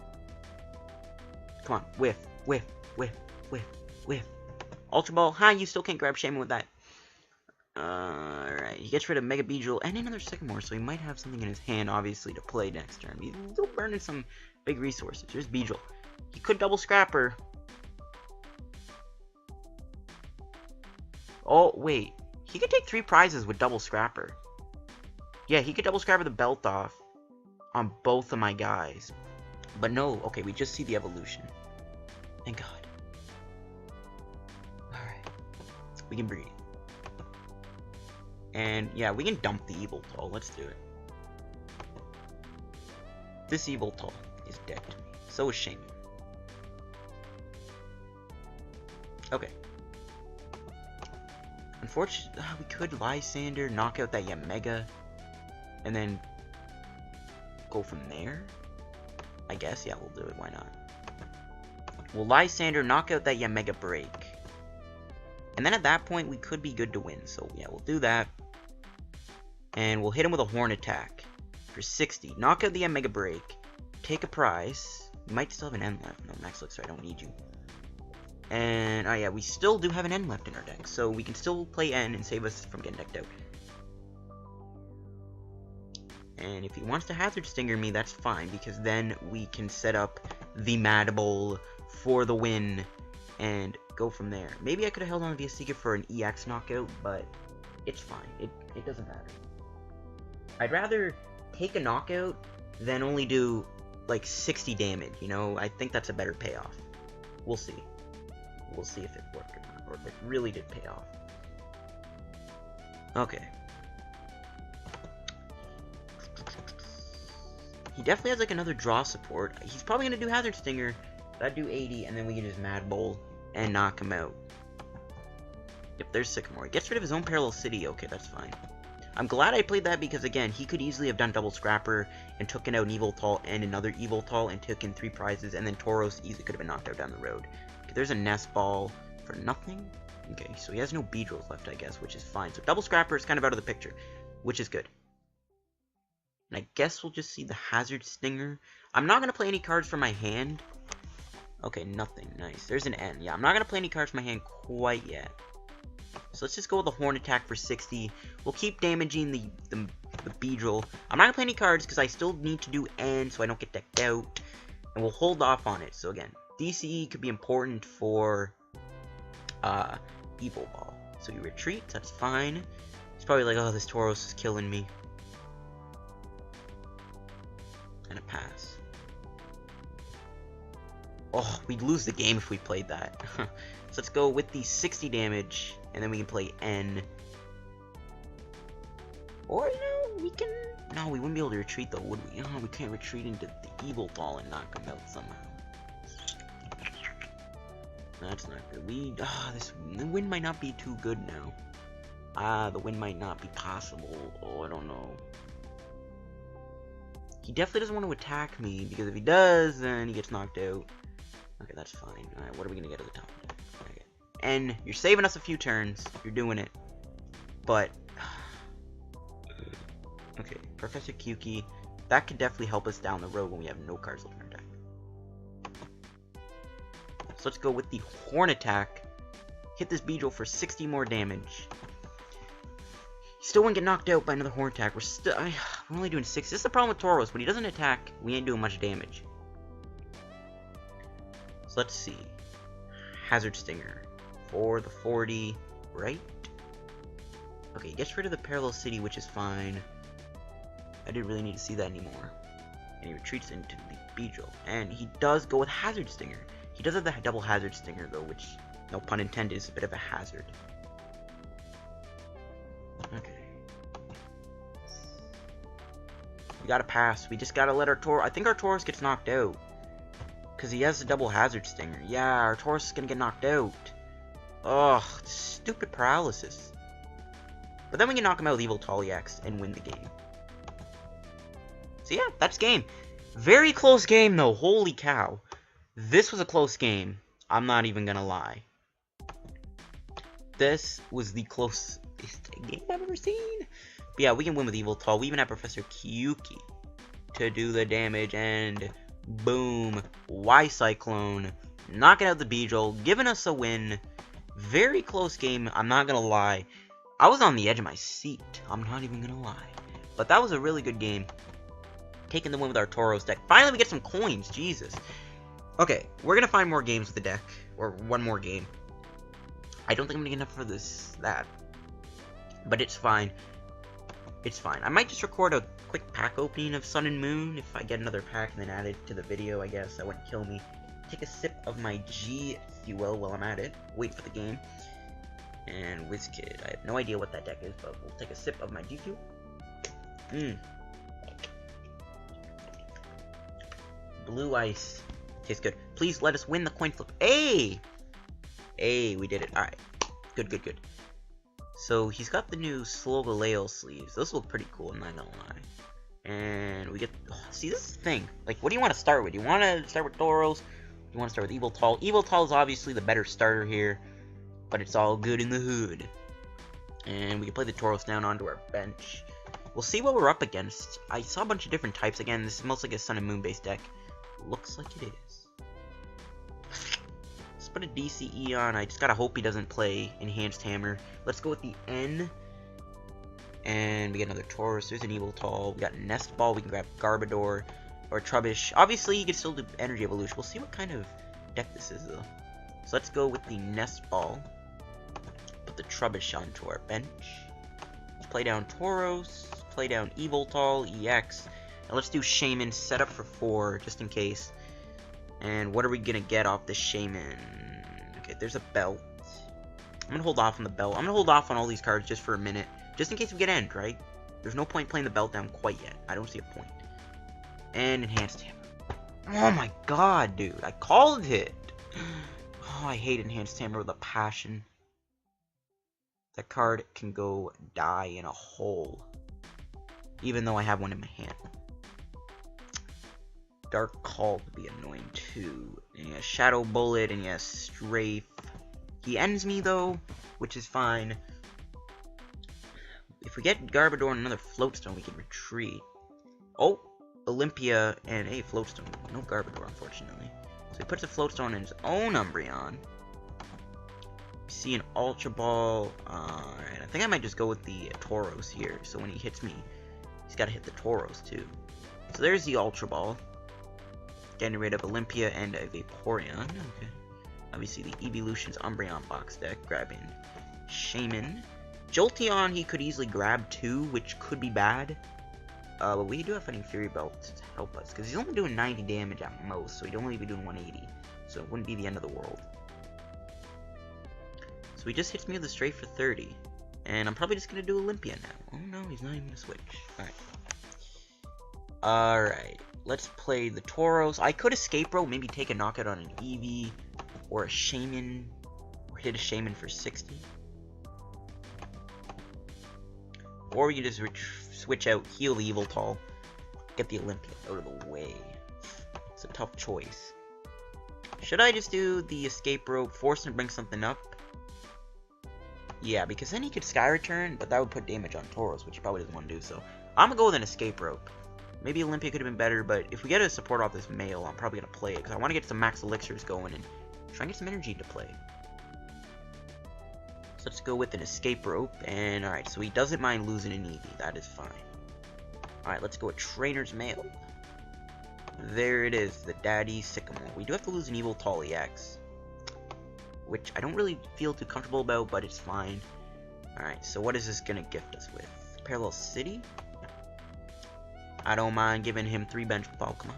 S1: Come on, whiff, whiff, whiff, whiff, whiff. Ultra Ball, you still can't grab Shaymin with that. Alright, he gets rid of Mega Beedrill and another Sycamore, so he might have something in his hand, obviously, to play next turn. He's still burning some big resources. There's Beedrill. He could double Scrapper. Oh, wait. He could take 3 prizes with double Scrapper. Yeah, he could double Scrapper the belt off on both of my guys. But no, okay, we just see the evolution. Thank God. Alright. We can breathe. And, yeah, we can dump the Yveltal. Let's do it. This Yveltal is dead to me. So is Shaymin. Okay. Unfortunately, we could Lysandre, knock out that Yamega, and then go from there. I guess, yeah, we'll do it. Why not? We'll Lysandre, knock out that Yamega break. And then at that point, we could be good to win. So, yeah, we'll do that. And we'll hit him with a Horn Attack for 60. Knock out the Yamega break. Take a prize. We might still have an N left. No, Max Elixir, I don't need you. And, oh yeah, we still do have an N left in our deck. So we can still play N and save us from getting decked out. And if he wants to Hazard Stinger me, that's fine. Because then we can set up the Mad Bull for the win and go from there. Maybe I could have held on to the Seeker for an EX knockout, but it's fine. It doesn't matter. I'd rather take a knockout than only do like 60 damage, you know? I think that's a better payoff. We'll see. We'll see if it worked or not, or if it really did pay off. Okay. He definitely has like another draw support. He's probably gonna do Hazard Stinger. That'd do 80, and then we can just Mad Bull and knock him out. Yep, there's Sycamore. He gets rid of his own Parallel City. Okay, that's fine. I'm glad I played that because, again, he could easily have done double Scrapper and taken out an Yveltal and another Yveltal and took in 3 prizes, and then Tauros easily could have been knocked out down the road. Okay, there's a Nest Ball for nothing. Okay, so he has no Beedrills left, I guess, which is fine. So double Scrapper is kind of out of the picture, which is good. And I guess we'll just see the Hazard Stinger. I'm not going to play any cards from my hand. Okay, nothing. Nice. There's an N. Yeah, I'm not going to play any cards from my hand quite yet. So let's just go with the Horn Attack for 60. We'll keep damaging the Beedrill. I'm not going to play any cards because I still need to do N so I don't get decked out. And we'll hold off on it. So again, DCE could be important for Evil Ball. So he retreats, that's fine. He's probably like, oh, this Tauros is killing me. And a pass. Oh, we'd lose the game if we played that. So let's go with the 60 damage, and then we can play N. Or, you know, we can... No, we wouldn't be able to retreat, though, would we? Oh, we can't retreat into the Yveltal and knock him out somehow. That's not good. The win might not be too good now. The win might not be possible. Oh, I don't know. He definitely doesn't want to attack me, because if he does, then he gets knocked out. Okay, that's fine. Alright, what are we gonna get at the top? Okay. And you're saving us a few turns. You're doing it. But... okay, Professor Kukui. That could definitely help us down the road when we have no cards left in our deck. So let's go with the Horn Attack. Hit this Beedrill for 60 more damage. He still won't get knocked out by another Horn Attack. We're only doing 6. This is the problem with Tauros. When he doesn't attack, we ain't doing much damage. So let's see. Hazard Stinger for the 40, right? Okay, he gets rid of the Parallel City, which is fine. I didn't really need to see that anymore. And he retreats into the Beedrill. And he does go with Hazard Stinger. He does have the double Hazard Stinger, though, which, no pun intended, is a bit of a hazard. Okay. We gotta pass. We just gotta let our Tauros... I think our Tauros gets knocked out. Because he has a double Hazard Stinger. Yeah, our Tauros is gonna get knocked out. Ugh, stupid paralysis. But then we can knock him out with Yveltal-EX and win the game. So yeah, that's game. Very close game, though. Holy cow. This was a close game. I'm not even gonna lie. This was the closest game I've ever seen. But yeah, we can win with Yveltal. We even have Professor Kukui to do the damage, and boom, Y-Cyclone, knocking out the Beedrill, giving us a win. Very close game, I'm not gonna lie. I was on the edge of my seat, I'm not even gonna lie. But that was a really good game. Taking the win with our Tauros deck. Finally we get some coins, Jesus. Okay, we're gonna find more games with the deck, or one more game. I don't think I'm gonna get enough for that. But it's fine. It's fine. I might just record a quick pack opening of Sun and Moon if I get another pack and then add it to the video, I guess. That wouldn't kill me. Take a sip of my G Fuel while I'm at it. Wait for the game. And WizKid. I have no idea what that deck is, but we'll take a sip of my G Fuel. Blue Ice. Tastes good. Please let us win the coin flip. Hey! Hey, we did it. Alright. Good, good, good. So, he's got the new Slogaleo sleeves. Those look pretty cool, I'm not gonna lie. And we get... Oh, see, this is the thing. Like, what do you want to start with? Do you want to start with Tauros? You want to start with Yveltal? Yveltal is obviously the better starter here. But it's all good in the hood. And we can play the Tauros down onto our bench. We'll see what we're up against. I saw a bunch of different types. Again, this is mostly like a Sun and Moon based deck. Looks like it is. Let's put a DCE on. I just gotta hope he doesn't play Enhanced Hammer. Let's go with the N. And we get another Tauros. There's an Yveltal. We got Nest Ball. We can grab Garbodor. Or Or Trubbish. Obviously, you can still do Energy Evolution. We'll see what kind of deck this is, though. So let's go with the Nest Ball. Put the Trubbish onto our bench. Let's play down Tauros. Play down Yveltal-EX. And let's do Shaymin setup for 4, just in case. And what are we gonna get off the Shaymin? Okay, there's a belt. I'm gonna hold off on the belt. I'm gonna hold off on all these cards just for a minute. Just in case we get end, right? There's no point playing the belt down quite yet. I don't see a point. And Enhanced Hammer. Oh my god, dude. I called it. Oh, I hate Enhanced Hammer with a passion. That card can go die in a hole. Even though I have one in my hand. Dark Call would be annoying too. And he has Shadow Bullet and he has Strafe. He ends me though, which is fine. If we get Garbodor and another Float Stone, we can retreat. Oh, Olympia and a Float Stone. No Garbodor, unfortunately. So he puts a Float Stone in his own Umbreon. We see an Ultra Ball. Alright, I think I might just go with the Tauros here. So when he hits me, he's got to hit the Tauros too. So there's the Ultra Ball. Getting rid of Olympia and a Vaporeon. Okay. Obviously the Evolution's Umbreon box deck. Grabbing Shaymin. Jolteon he could easily grab too, which could be bad. But we do have Fighting Fury Belt to help us. Because he's only doing 90 damage at most. So he'd only be doing 180. So it wouldn't be the end of the world. So he just hits me with a Strafe for 30. And I'm probably just going to do Olympia now. Oh no, he's not even going to switch. Alright. Alright. Let's play the Tauros. I could Escape Rope, maybe take a knockout on an Eevee. Or a Shaymin. Or hit a Shaymin for 60. Or we can just switch out, heal the Yveltal. Get the Olympia out of the way. It's a tough choice. Should I just do the Escape Rope, force him to bring something up? Yeah, because then he could Sky Return, but that would put damage on Tauros, which he probably doesn't want to do, so I'm gonna go with an Escape Rope. Maybe Olympia could have been better, but if we get a support off this Mail, I'm probably gonna play it, because I want to get some Max Elixirs going and try and get some energy to play. So let's go with an Escape Rope, and alright, so he doesn't mind losing an Eevee, that is fine. Alright, let's go with Trainers Mail. There it is, the Daddy Sycamore. We do have to lose an Yveltal-EX, which I don't really feel too comfortable about, but it's fine. Alright, so what is this gonna gift us with? Parallel City? I don't mind giving him 3 bench Pokemon.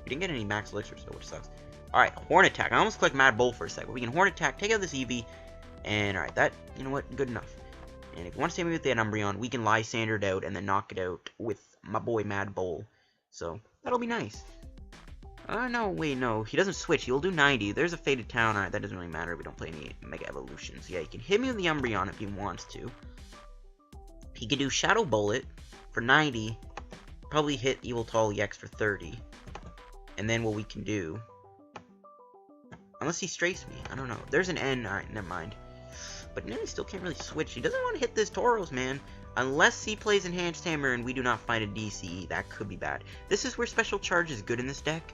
S1: We didn't get any Max Elixirs, so which sucks. Alright, Horn Attack. I almost clicked Mad Bull for a sec, but we can Horn Attack, take out this Eevee, and alright, that, you know what, good enough. And if you want to stay with the Umbreon, we can Lysandre it out and then knock it out with my boy Mad Bull. So, that'll be nice. No, wait, no, he doesn't switch, he'll do 90. There's a Faded Town, alright, that doesn't really matter, we don't play any Mega Evolutions. Yeah, he can hit me with the Umbreon if he wants to. He can do Shadow Bullet for 90, probably hit Yveltal-EX for 30. And then what we can do... Unless he strafes me. I don't know. There's an N. Alright, never mind. But now he still can't really switch. He doesn't want to hit this Tauros, man. Unless he plays Enhanced Hammer and we do not find a DCE. That could be bad. This is where Special Charge is good in this deck.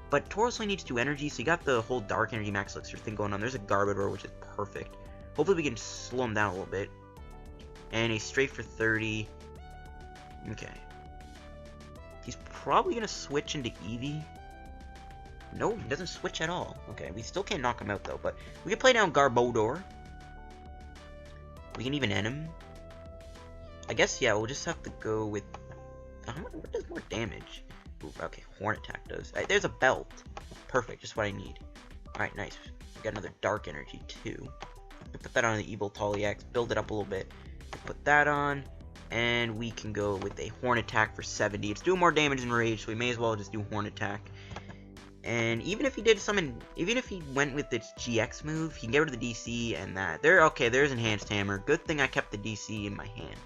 S1: But Tauros only needs 2 energy, so you got the whole Dark Energy Max Elixir thing going on. There's a Garbodor, which is perfect. Hopefully we can slow him down a little bit. And a Strafe for 30. Okay. He's probably going to switch into Eevee. No, he doesn't switch at all. Okay, we still can't knock him out, though. But we can play down Garbodor. We can even end him. I guess, yeah, we'll just have to go with... what does more damage? Ooh, okay, Horn Attack does. There's a belt. Perfect, just what I need. Alright, nice. We got another Dark Energy, too. We'll put that on the Yveltal-EX, build it up a little bit. Put that on. And we can go with a Horn Attack for 70. It's doing more damage than Rage, so we may as well just do Horn Attack. And even if he did summon, even if he went with its GX move, he can get rid of the DC and that. Okay, there's Enhanced Hammer. Good thing I kept the DC in my hand.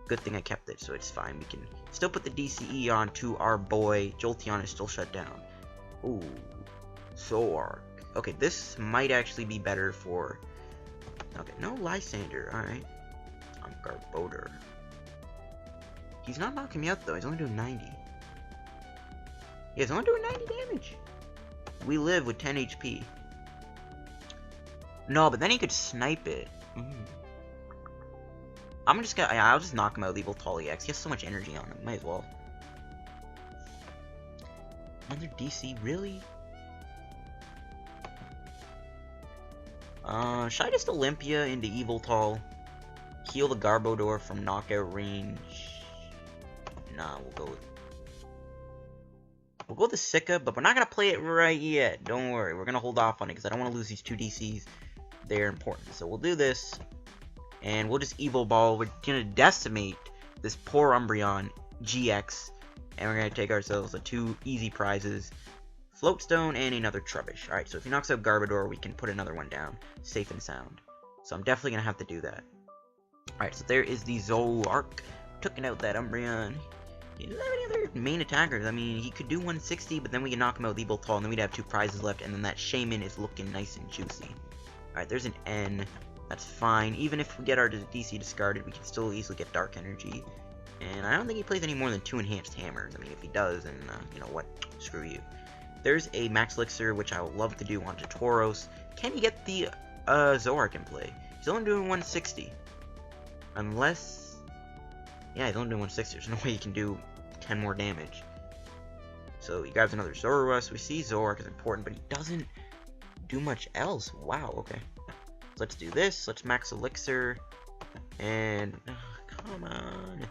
S1: Good thing I kept it, so it's fine. We can still put the DCE on to our boy. Jolteon is still shut down. Ooh. Zork. Okay, this might actually be better for... Okay, no Lysandre. Alright. I'm Garbodor. He's not knocking me out, though. He's only doing 90. Yeah, he's only doing 90 damage. We live with 10 HP. No, but then he could snipe it. I'll just knock him out with Yveltal-EX. He has so much energy on him. Might as well. Another DC, really? Should I just Olympia into Yveltal? Heal the Garbodor from knockout range? Nah, we'll go with the Sika, but we're not gonna play it right yet. Don't worry, we're gonna hold off on it because I don't want to lose these 2 DCs. They're important. So we'll do this, and we'll just Evo Ball. We're gonna decimate this poor Umbreon GX, and we're gonna take ourselves the 2 easy prizes. Float Stone and another Trubbish. Alright, so if he knocks out Garbodor, we can put another one down. Safe and sound. So I'm definitely going to have to do that. Alright, so there is the Zoroark. Taking out that Umbreon. He doesn't have any other main attackers. I mean, he could do 160, but then we can knock him out with Yveltal, and then we'd have 2 prizes left, and then that Shaymin is looking nice and juicy. Alright, there's an N. That's fine. Even if we get our DC discarded, we can still easily get Dark Energy. And I don't think he plays any more than 2 Enhanced Hammers. I mean, if he does, then, you know what? Screw you. There's a Max Elixir, which I would love to do onto Tauros. Can you get the Zoroark in play? He's only doing 160. Unless... yeah, he's only doing 160. There's no way he can do 10 more damage. So he grabs another Zoroark. We see Zoroark is important, but he doesn't do much else. Wow, okay. Let's do this. Let's Max Elixir. And... come on.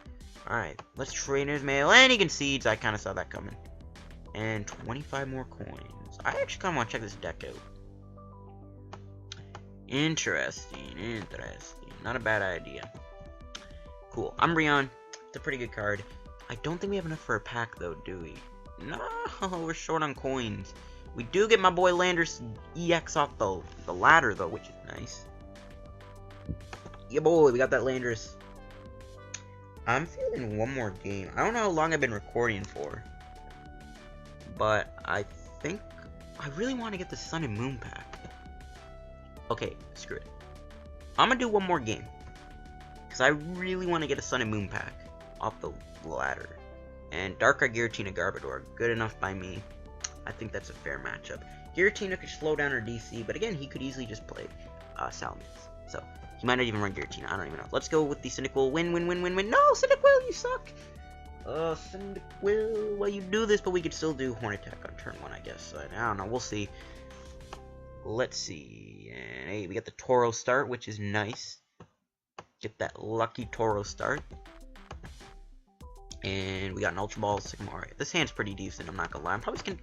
S1: Alright, let's Trainers Mail. And he concedes. I kind of saw that coming. And 25 more coins. I actually kind of want to check this deck out. Interesting. Not a bad idea. Cool. Umbreon. It's a pretty good card. I don't think we have enough for a pack, though, do we? No, we're short on coins. We do get my boy Lander's EX off the ladder, though, which is nice. Yeah, boy, we got that Landorus. I'm feeling one more game. I don't know how long I've been recording for. But I think I really want to get the Sun and Moon pack. Okay, screw it. I'm gonna do one more game. Because I really want to get a Sun and Moon pack off the ladder. And Darkrai Giratina Garbodor. Good enough by me. I think that's a fair matchup. Giratina could slow down her DC, but again, he could easily just play Salamence. So, he might not even run Giratina. I don't even know. Let's go with the Cyndaquil. Win. No, Cyndaquil, you suck! Cyndaquil, well, you do this, but we could still do Horn Attack on turn 1, I guess. I don't know, we'll see. Let's see. And hey, we got the Tauros start, which is nice. Get that lucky Tauros start. And we got an Ultra Ball Sycamore. Alright, this hand's pretty decent, I'm not gonna lie. I'm probably just gonna...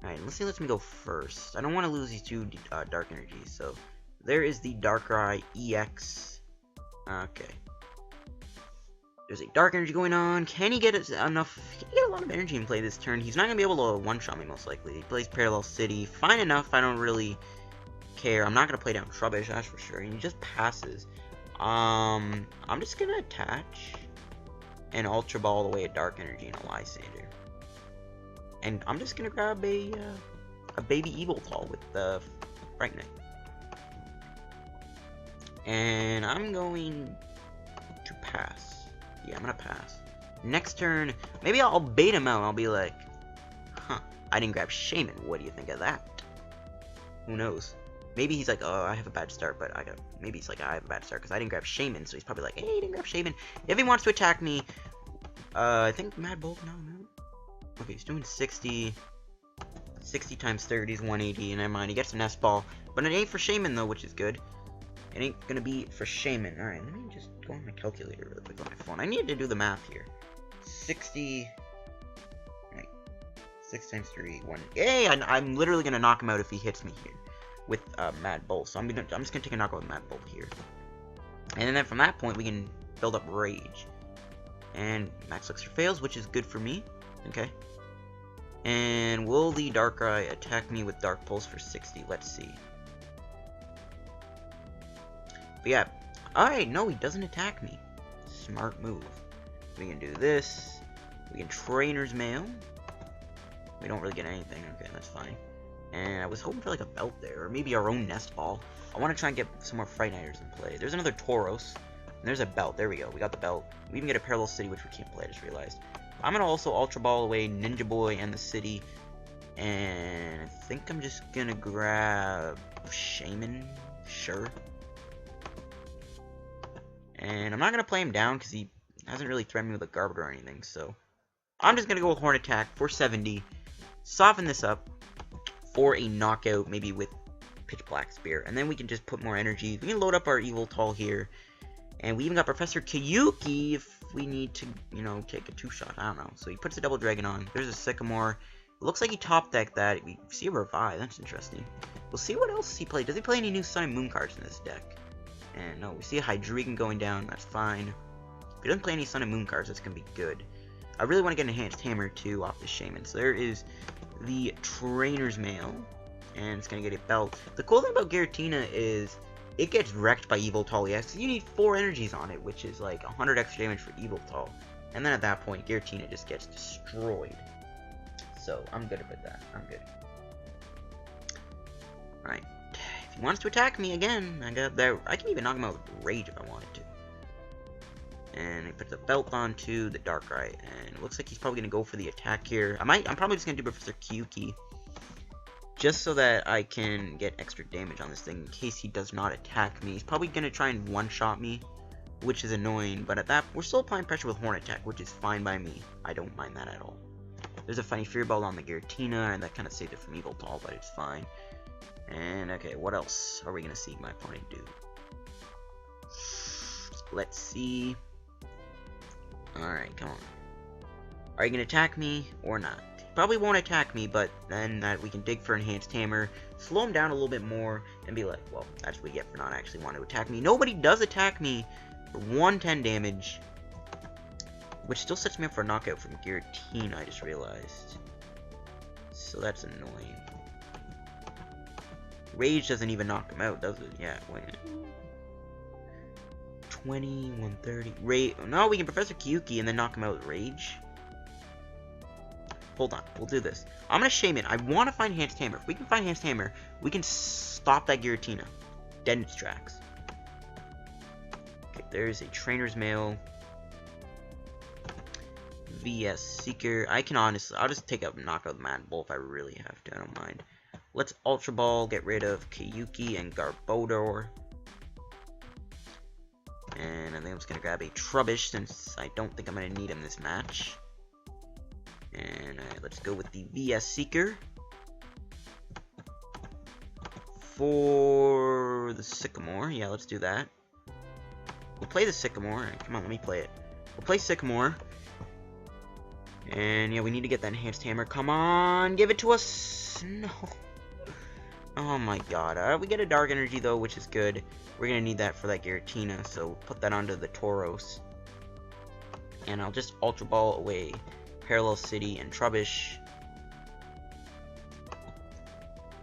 S1: alright, let's see, let me go first. I don't want to lose these 2 Dark Energies, so... there is the Darkrai EX. Okay. There's a Dark Energy going on. Can he get enough? Can he get a lot of energy in play this turn? He's not going to be able to one-shot me, most likely. He plays Parallel City. Fine enough. I don't really care. I'm not going to play down Trubbish, that's for sure. He just passes. I'm just going to attach an Ultra Ball away at Dark Energy and a Lysandre. And I'm just going to grab a baby Yveltal with the Fright Knight. And I'm going to pass. Yeah, I'm gonna pass. Next turn, maybe I'll bait him out. I'll be like, huh, I didn't grab Shaymin. What do you think of that? Who knows? Maybe he's like, oh, I have a bad start, but I got. Maybe he's like, I have a bad start because I didn't grab Shaymin. So he's probably like, hey, I didn't grab Shaymin. If he wants to attack me, I think Mad Bolt. No. Okay, he's doing 60. 60 times 30 is 180. Never mind. He gets an S ball, but it ain't for Shaymin though, which is good. It ain't gonna be for Shaymin. Alright, let me just go on my calculator really quick on my phone. I need to do the math here. 60... Wait. 6 times 3, 1... Yay! I'm literally gonna knock him out if he hits me here. With Mad Bolt. So I'm just gonna take a knockout with Mad Bolt here. And then from that point, we can build up Rage. And Max Elixir fails, which is good for me. Okay. And will the Darkrai attack me with Dark Pulse for 60? Let's see. But yeah, alright, no, he doesn't attack me. Smart move. We can do this. We can Trainer's Mail. We don't really get anything. Okay, that's fine. And I was hoping for like a belt there, or maybe our own Nest Ball. I want to try and get some more Fright Nighters in play. There's another Tauros. And there's a belt. There we go. We got the belt. We even get a Parallel City, which we can't play, I just realized. I'm going to also Ultra Ball away Ninja Boy and the City. And I think I'm just going to grab Shaymin. Sure. And I'm not going to play him down because he hasn't really threatened me with a Garbodor or anything. So I'm just going to go with Horn Attack for 70. soften this up for a knockout, maybe with Pitch Black Spear. And then we can just put more energy. We can load up our Yveltal here. And we even got Professor Kukui if we need to, you know, take a 2-shot. I don't know. So he puts a double dragon on. There's a Sycamore. It looks like he top decked that. We see a Revive. That's interesting. We'll see what else he played. Does he play any new Sun and Moon cards in this deck? And no, we see a Hydreigon going down. That's fine. If he doesn't play any Sun and Moon cards, that's going to be good. I really want to get an Enhanced Hammer, too, off the Shaymin. So there is the Trainers Mail. And it's going to get a belt. The cool thing about Giratina is it gets wrecked by Yveltal-EX. You need 4 energies on it, which is like 100 extra damage for Yveltal. And then at that point, Giratina just gets destroyed. So I'm good with that. I'm good. Alright. If he wants to attack me again, I got there. I can even knock him out with Rage if I wanted to. And he puts a belt onto the Darkrai, and it looks like he's probably gonna go for the attack here. I'm probably just gonna do Professor Kukui, just so that I can get extra damage on this thing in case he does not attack me. He's probably gonna try and one-shot me, which is annoying. But at that, we're still applying pressure with Horn Attack, which is fine by me. I don't mind that at all. There's a funny Fear Ball on the Giratina, and that kind of saved it from Yveltal, but it's fine. And okay, what else are we gonna see my opponent do? Let's see. Alright, come on. Are you going to attack me or not? He probably won't attack me, but then we can dig for Enhanced Hammer, slow him down a little bit more, and be like, well, that's what we get for not actually wanting to attack me. Nobody does attack me for 110 damage, which still sets me up for a knockout from Giratina, I just realized. So that's annoying. Rage doesn't even knock him out, does it? Yeah, wait. 20, 130, Rage. No, we can Professor Kukui and then knock him out with Rage. Hold on, we'll do this. I'm gonna Shaymin. I want to find Enhanced Hammer. If we can find Enhanced Hammer, we can stop that Giratina dead in its tracks. Okay, there's a Trainer's Mail. VS Seeker. I can honestly, I'll just take a knockout Mad Bull if I really have to. I don't mind. Let's Ultra Ball, get rid of Kukui and Garbodor. And I think I'm just going to grab a Trubbish since I don't think I'm going to need him this match. And let's go with the VS Seeker. For the Sycamore. Yeah, let's do that. We'll play the Sycamore. Come on, let me play it. We'll play Sycamore. And yeah, we need to get that Enhanced Hammer. Come on, give it to us. No. Oh my god. We get a Dark Energy though, which is good. We're going to need that for that Giratina, so put that onto the Tauros. And I'll just Ultra Ball away Parallel City and Trubbish.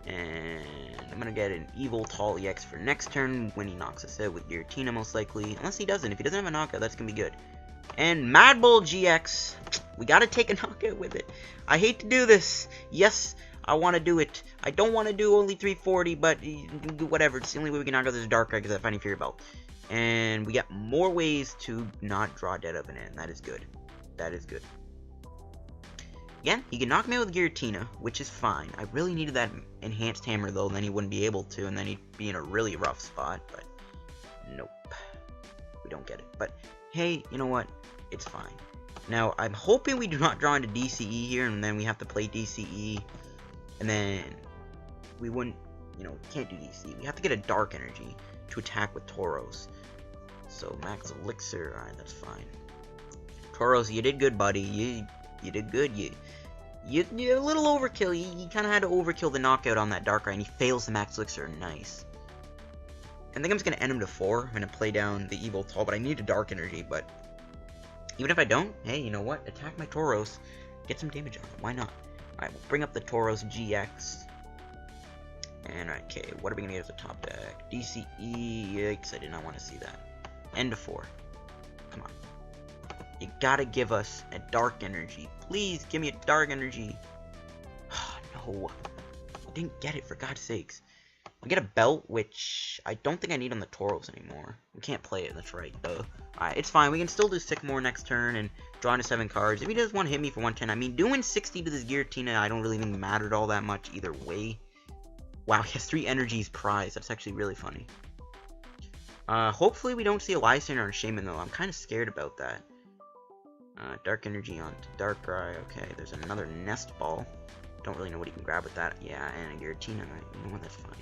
S1: And I'm going to get an Yveltal-EX for next turn when he knocks us out with Giratina most likely. Unless he doesn't. If he doesn't have a knockout, that's going to be good. And Yveltal GX. We got to take a knockout with it. I hate to do this. Yes, I want to do it. I don't want to do only 340, but whatever. It's the only way we can knock out this Darkrai because of that Funny Fury Belt. And we got more ways to not draw dead of an end. That is good. That is good. Again, he can knock me out with Giratina, which is fine. I really needed that Enhanced Hammer, though. Then he wouldn't be able to, and then he'd be in a really rough spot. But nope. We don't get it. But hey, you know what? It's fine. Now, I'm hoping we do not draw into DCE here, and then we have to play DCE. And then we wouldn't, you know, can't do DCE. We have to get a Dark Energy to attack with Tauros. So, Max Elixir, alright, that's fine. Tauros, you did good, buddy. You did good. You're a little overkill. You kind of had to overkill the knockout on that Darkrai, and he fails the Max Elixir. Nice. I think I'm just going to end him to 4. I'm going to play down the Yveltal, but I need a Dark Energy, but even if I don't, hey, you know what? Attack my Tauros. Get some damage on it. Why not? Alright, we'll bring up the Tauros-GX. And, okay, what are we going to get as a top deck? DCE, yikes, I did not want to see that. End of 4. Come on. You gotta give us a Dark Energy. Please, give me a Dark Energy. No. I didn't get it, for God's sakes. We get a Belt, which I don't think I need on the Tauros anymore. We can't play it, that's right, duh. Alright, it's fine. We can still do Sycamore next turn and draw into 7 cards. If he does want to hit me for 110, I mean, doing 60 to this Giratina, I don't really think mattered all that much either way. Wow, he has 3 energies prized. That's actually really funny. Hopefully we don't see a Lysandre or a Shaymin, though. I'm kind of scared about that. Dark Energy onto Darkrai. Okay, there's another Nest Ball. Don't really know what he can grab with that. Yeah, and a Giratina. You know what? That's fine.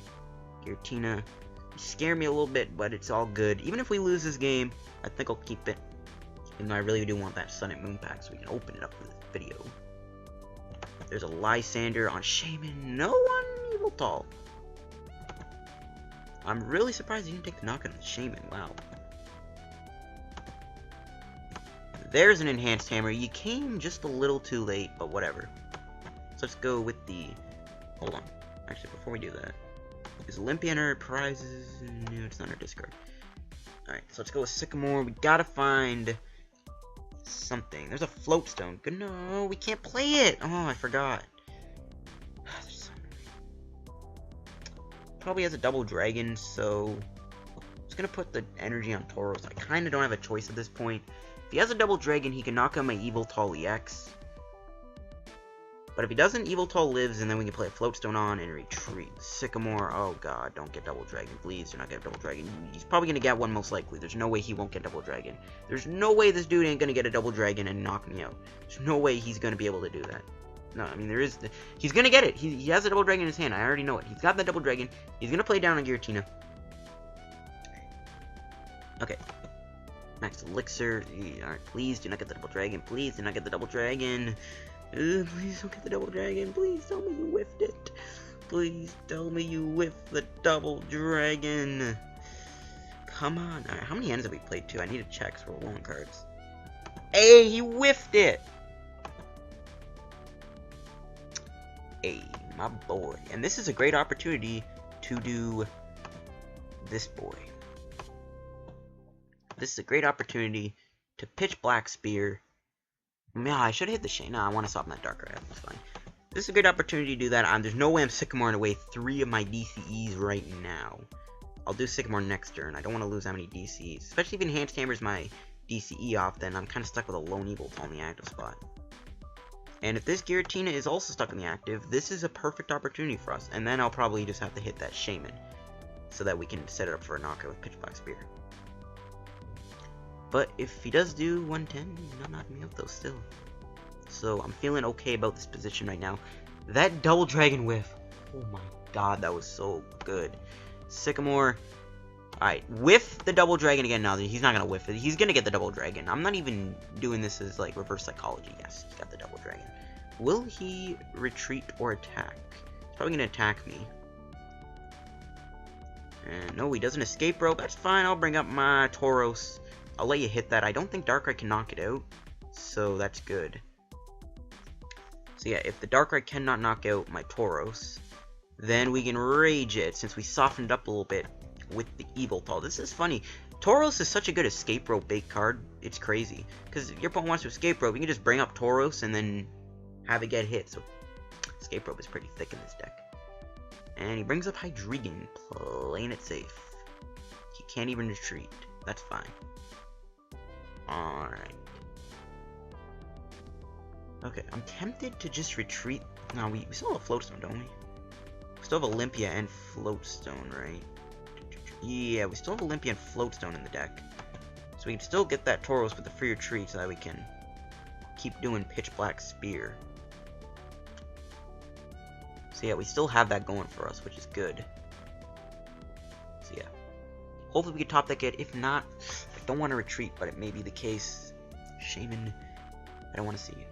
S1: Giratina. You scare me a little bit, but it's all good. Even if we lose this game, I think I'll keep it. Even though I really do want that Sun and Moon pack so we can open it up for this video. There's a Lysandre on Shaymin. No one Yveltal. I'm really surprised he didn't take the knockout on the Shaymin. Wow. There's an Enhanced Hammer. You came just a little too late, but whatever. So let's go with the... Hold on. Actually, before we do that. Is Olympia in our prizes? No, it's not our discard. Alright, so let's go with Sycamore. We gotta find... something. There's a Float Stone. No, we can't play it. Oh, I forgot. Probably has a double dragon, so I'm just gonna put the energy on Tauros. I kind of don't have a choice at this point. If he has a double dragon, he can knock out my Yveltal-EX. But if he doesn't, Yveltal lives, and then we can play a Float Stone on and retreat. Sycamore, oh god, don't get double dragon, please. Do not get a double dragon. He's probably gonna get one most likely. There's no way he won't get double dragon. There's no way this dude ain't gonna get a double dragon and knock me out. There's no way he's gonna be able to do that. No, I mean, there is... He's gonna get it. He has a double dragon in his hand. I already know it. He's got that double dragon. He's gonna play down on Giratina. Okay. Max Elixir. Alright, please do not get the double dragon. Please do not get the double dragon. Please don't get the double dragon. Please tell me you whiffed it. Please tell me you whiffed the double dragon. Come on. Alright, how many ends have we played to? I need to check because we're low on cards. Hey, he whiffed it! Hey, my boy. And this is a great opportunity to do this boy. This is a great opportunity to pitch Black Spear. Yeah, I should have hit the Shane. No, I want to soften that Darkrai up. That's fine. This is a great opportunity to do that. There's no way I'm Sycamoring away 3 of my DCEs right now. I'll do Sycamore next turn. I don't want to lose that many DCEs. Especially if Enhanced Hammer's my DCE off, then I'm kind of stuck with a lone Yveltal on the active spot. And if this Giratina is also stuck in the active, this is a perfect opportunity for us. And then I'll probably just have to hit that Shaymin, so that we can set it up for a knockout with Pitch Black Spear. But if he does do 110, he's not knocking me out though still. So I'm feeling okay about this position right now. That double dragon whiff. Oh my god, that was so good. Sycamore. Alright, whiff the double dragon again. No, he's not going to whiff it. He's going to get the double dragon. I'm not even doing this as, like, reverse psychology. Yes, he's got the double dragon. Will he retreat or attack? He's probably going to attack me. And no, he doesn't escape rope. That's fine. I'll bring up my Tauros. I'll let you hit that. I don't think Darkrai can knock it out. So that's good. So yeah, if the Darkrai cannot knock out my Tauros, then we can rage it since we softened up a little bit with the Yveltal. This is funny. Tauros is such a good escape rope bait card. It's crazy. Because your opponent wants to escape rope, you can just bring up Tauros and then have it get hit. So escape rope is pretty thick in this deck. And he brings up Hydreigon, playing it safe. He can't even retreat. That's fine. Alright. Okay, I'm tempted to just retreat. No, we still have a Float Stone, don't we? We still have Olympia and Float Stone, right? Yeah, we still have Olympia and Float Stone in the deck. So we can still get that Tauros with the free retreat so that we can keep doing Pitch Black Spear. So yeah, we still have that going for us, which is good. So yeah. Hopefully we can top deck it. If not, I don't want to retreat, but it may be the case. Shaymin, I don't want to see you.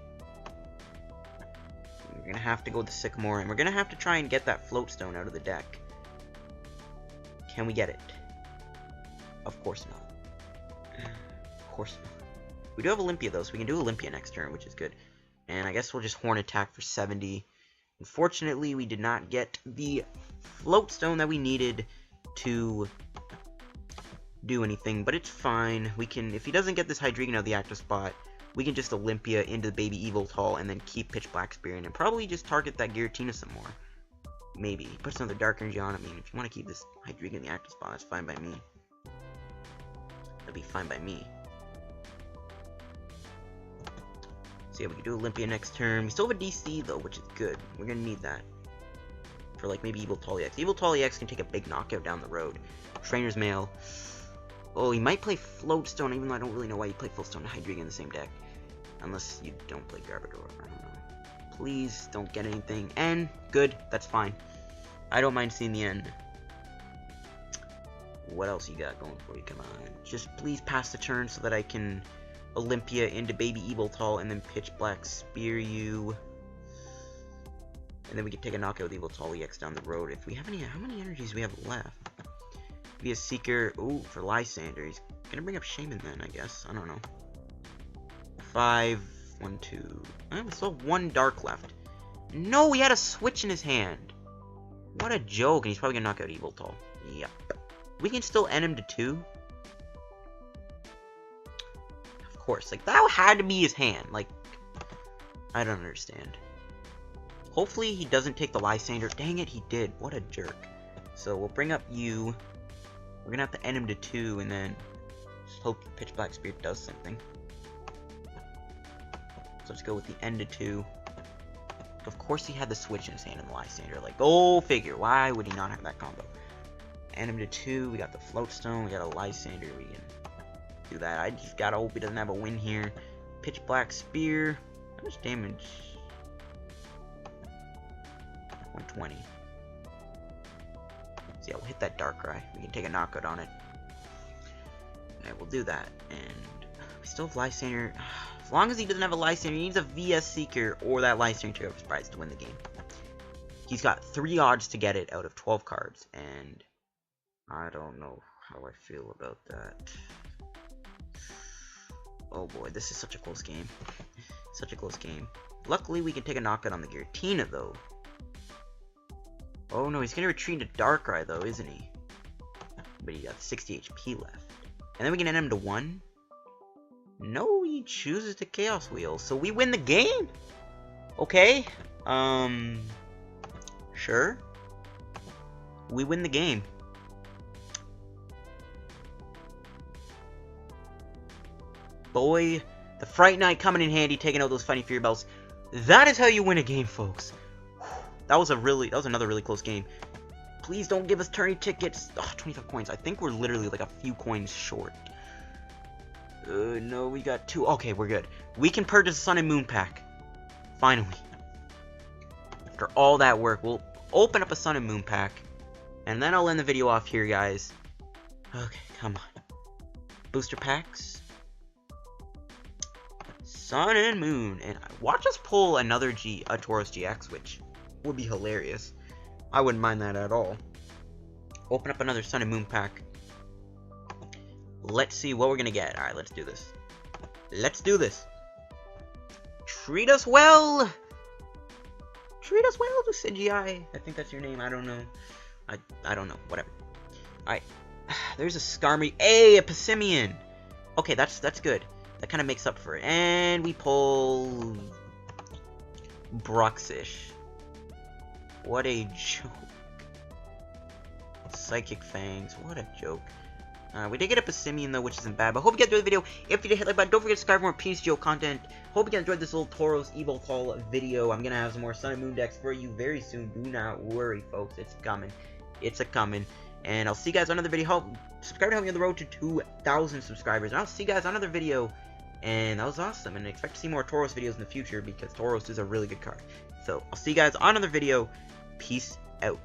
S1: We're going to have to go with the Sycamore, and we're going to have to try and get that Float Stone out of the deck. Can we get it? Of course not. Of course not. We do have Olympia, though, so we can do Olympia next turn, which is good. And I guess we'll just Horn Attack for 70. Unfortunately, we did not get the Float Stone that we needed to do anything, but it's fine. We can, if he doesn't get this Hydreigon out of the active spot, we can just Olympia into the baby Yveltal and then keep Pitch Black Spear in and probably just target that Giratina some more. Maybe. He puts another Dark Energy on it. I mean, if you want to keep this Hydreigon in the active spot, that's fine by me. That'd be fine by me. So yeah, we can do Olympia next turn. We still have a DC though, which is good. We're gonna need that. For like maybe Yveltal-EX. Yveltal-EX can take a big knockout down the road. Trainers Mail. Oh, he might play Float Stone, even though I don't really know why you play Float Stone and Hydreigon in the same deck. Unless you don't play Garbodor. I don't know. Please don't get anything. N, good, that's fine. I don't mind seeing the N. What else you got going for you? Come on. Just please pass the turn so that I can Olympia into baby Yveltal and then pitch black spear you. And then we can take a knockout with Yveltal-EX down the road. If we have any, how many energies do we have left? Be a Seeker. Ooh, for Lysandre. He's gonna bring up Shaymin then, I guess. I don't know. 5, 1, 2. We still have 1 dark left. No, he had a switch in his hand. What a joke. And he's probably gonna knock out Yveltal. Yep. We can still end him to 2. Of course. Like, that had to be his hand. Like, I don't understand. Hopefully he doesn't take the Lysandre. Dang it, he did. What a jerk. So we'll bring up you. We're gonna have to end him to 2 and then just hope Pitch Black Spear does something. So let's go with the end to 2. Of course he had the switch in his hand in the Lysandre. Like, go figure. Why would he not have that combo? End him to 2. We got the Float Stone. We got a Lysandre. We can do that. I just gotta hope he doesn't have a win here. Pitch Black Spear. How much damage? 120. So yeah, we'll hit that Darkrai. We can take a knockout on it. Alright, we'll do that. And we still have Lysandre. As long as he doesn't have a Lysandre, he needs a VS Seeker or that Lysandre to have surprise to win the game. He's got 3 odds to get it out of 12 cards, and I don't know how I feel about that. Oh boy, this is such a close game. Such a close game. Luckily, we can take a knockout on the Giratina, though. Oh no, he's gonna retreat into Darkrai, though, isn't he? But he got 60 HP left. And then we can end him to 1. No, he chooses to Chaos Wheel, so we win the game! Okay, sure. We win the game. Boy, the Fright Knight coming in handy, taking out those Fighting Fury Belts. That is how you win a game, folks. That was another really close game. Please don't give us tourney tickets. Oh, 25 coins. I think we're literally like a few coins short. No, we got 2. Okay, we're good. We can purchase a Sun and Moon pack. Finally. After all that work, we'll open up a Sun and Moon pack. And then I'll end the video off here, guys. Okay, come on. Booster packs. Sun and Moon. And watch us pull another Tauros GX, which would be hilarious. I wouldn't mind that at all. Open up another Sun and Moon pack. Let's see what we're gonna get. Alright, let's do this. Let's do this. Treat us well! Treat us well, CGI. I think that's your name. I don't know. I don't know. Whatever. Alright. There's a Skarmory. Hey, a Passimian! Okay, that's good. That kind of makes up for it. And we pull Bruxish. What a joke. Psychic Fangs. What a joke. We did get a Passimian though, which isn't bad. But hope you guys enjoyed the video. If you did, hit the like button. Don't forget to subscribe for more PTCGO content. Hope you guys enjoyed this little Tauros Yveltal video. I'm gonna have some more Sun and Moon decks for you very soon. Do not worry, folks. It's coming. It's a coming. And I'll see you guys on another video. Subscribe to help me on the road to 2,000 subscribers. And I'll see you guys on another video. And that was awesome. And I expect to see more Tauros videos in the future because Tauros is a really good card. So I'll see you guys on another video. Peace out.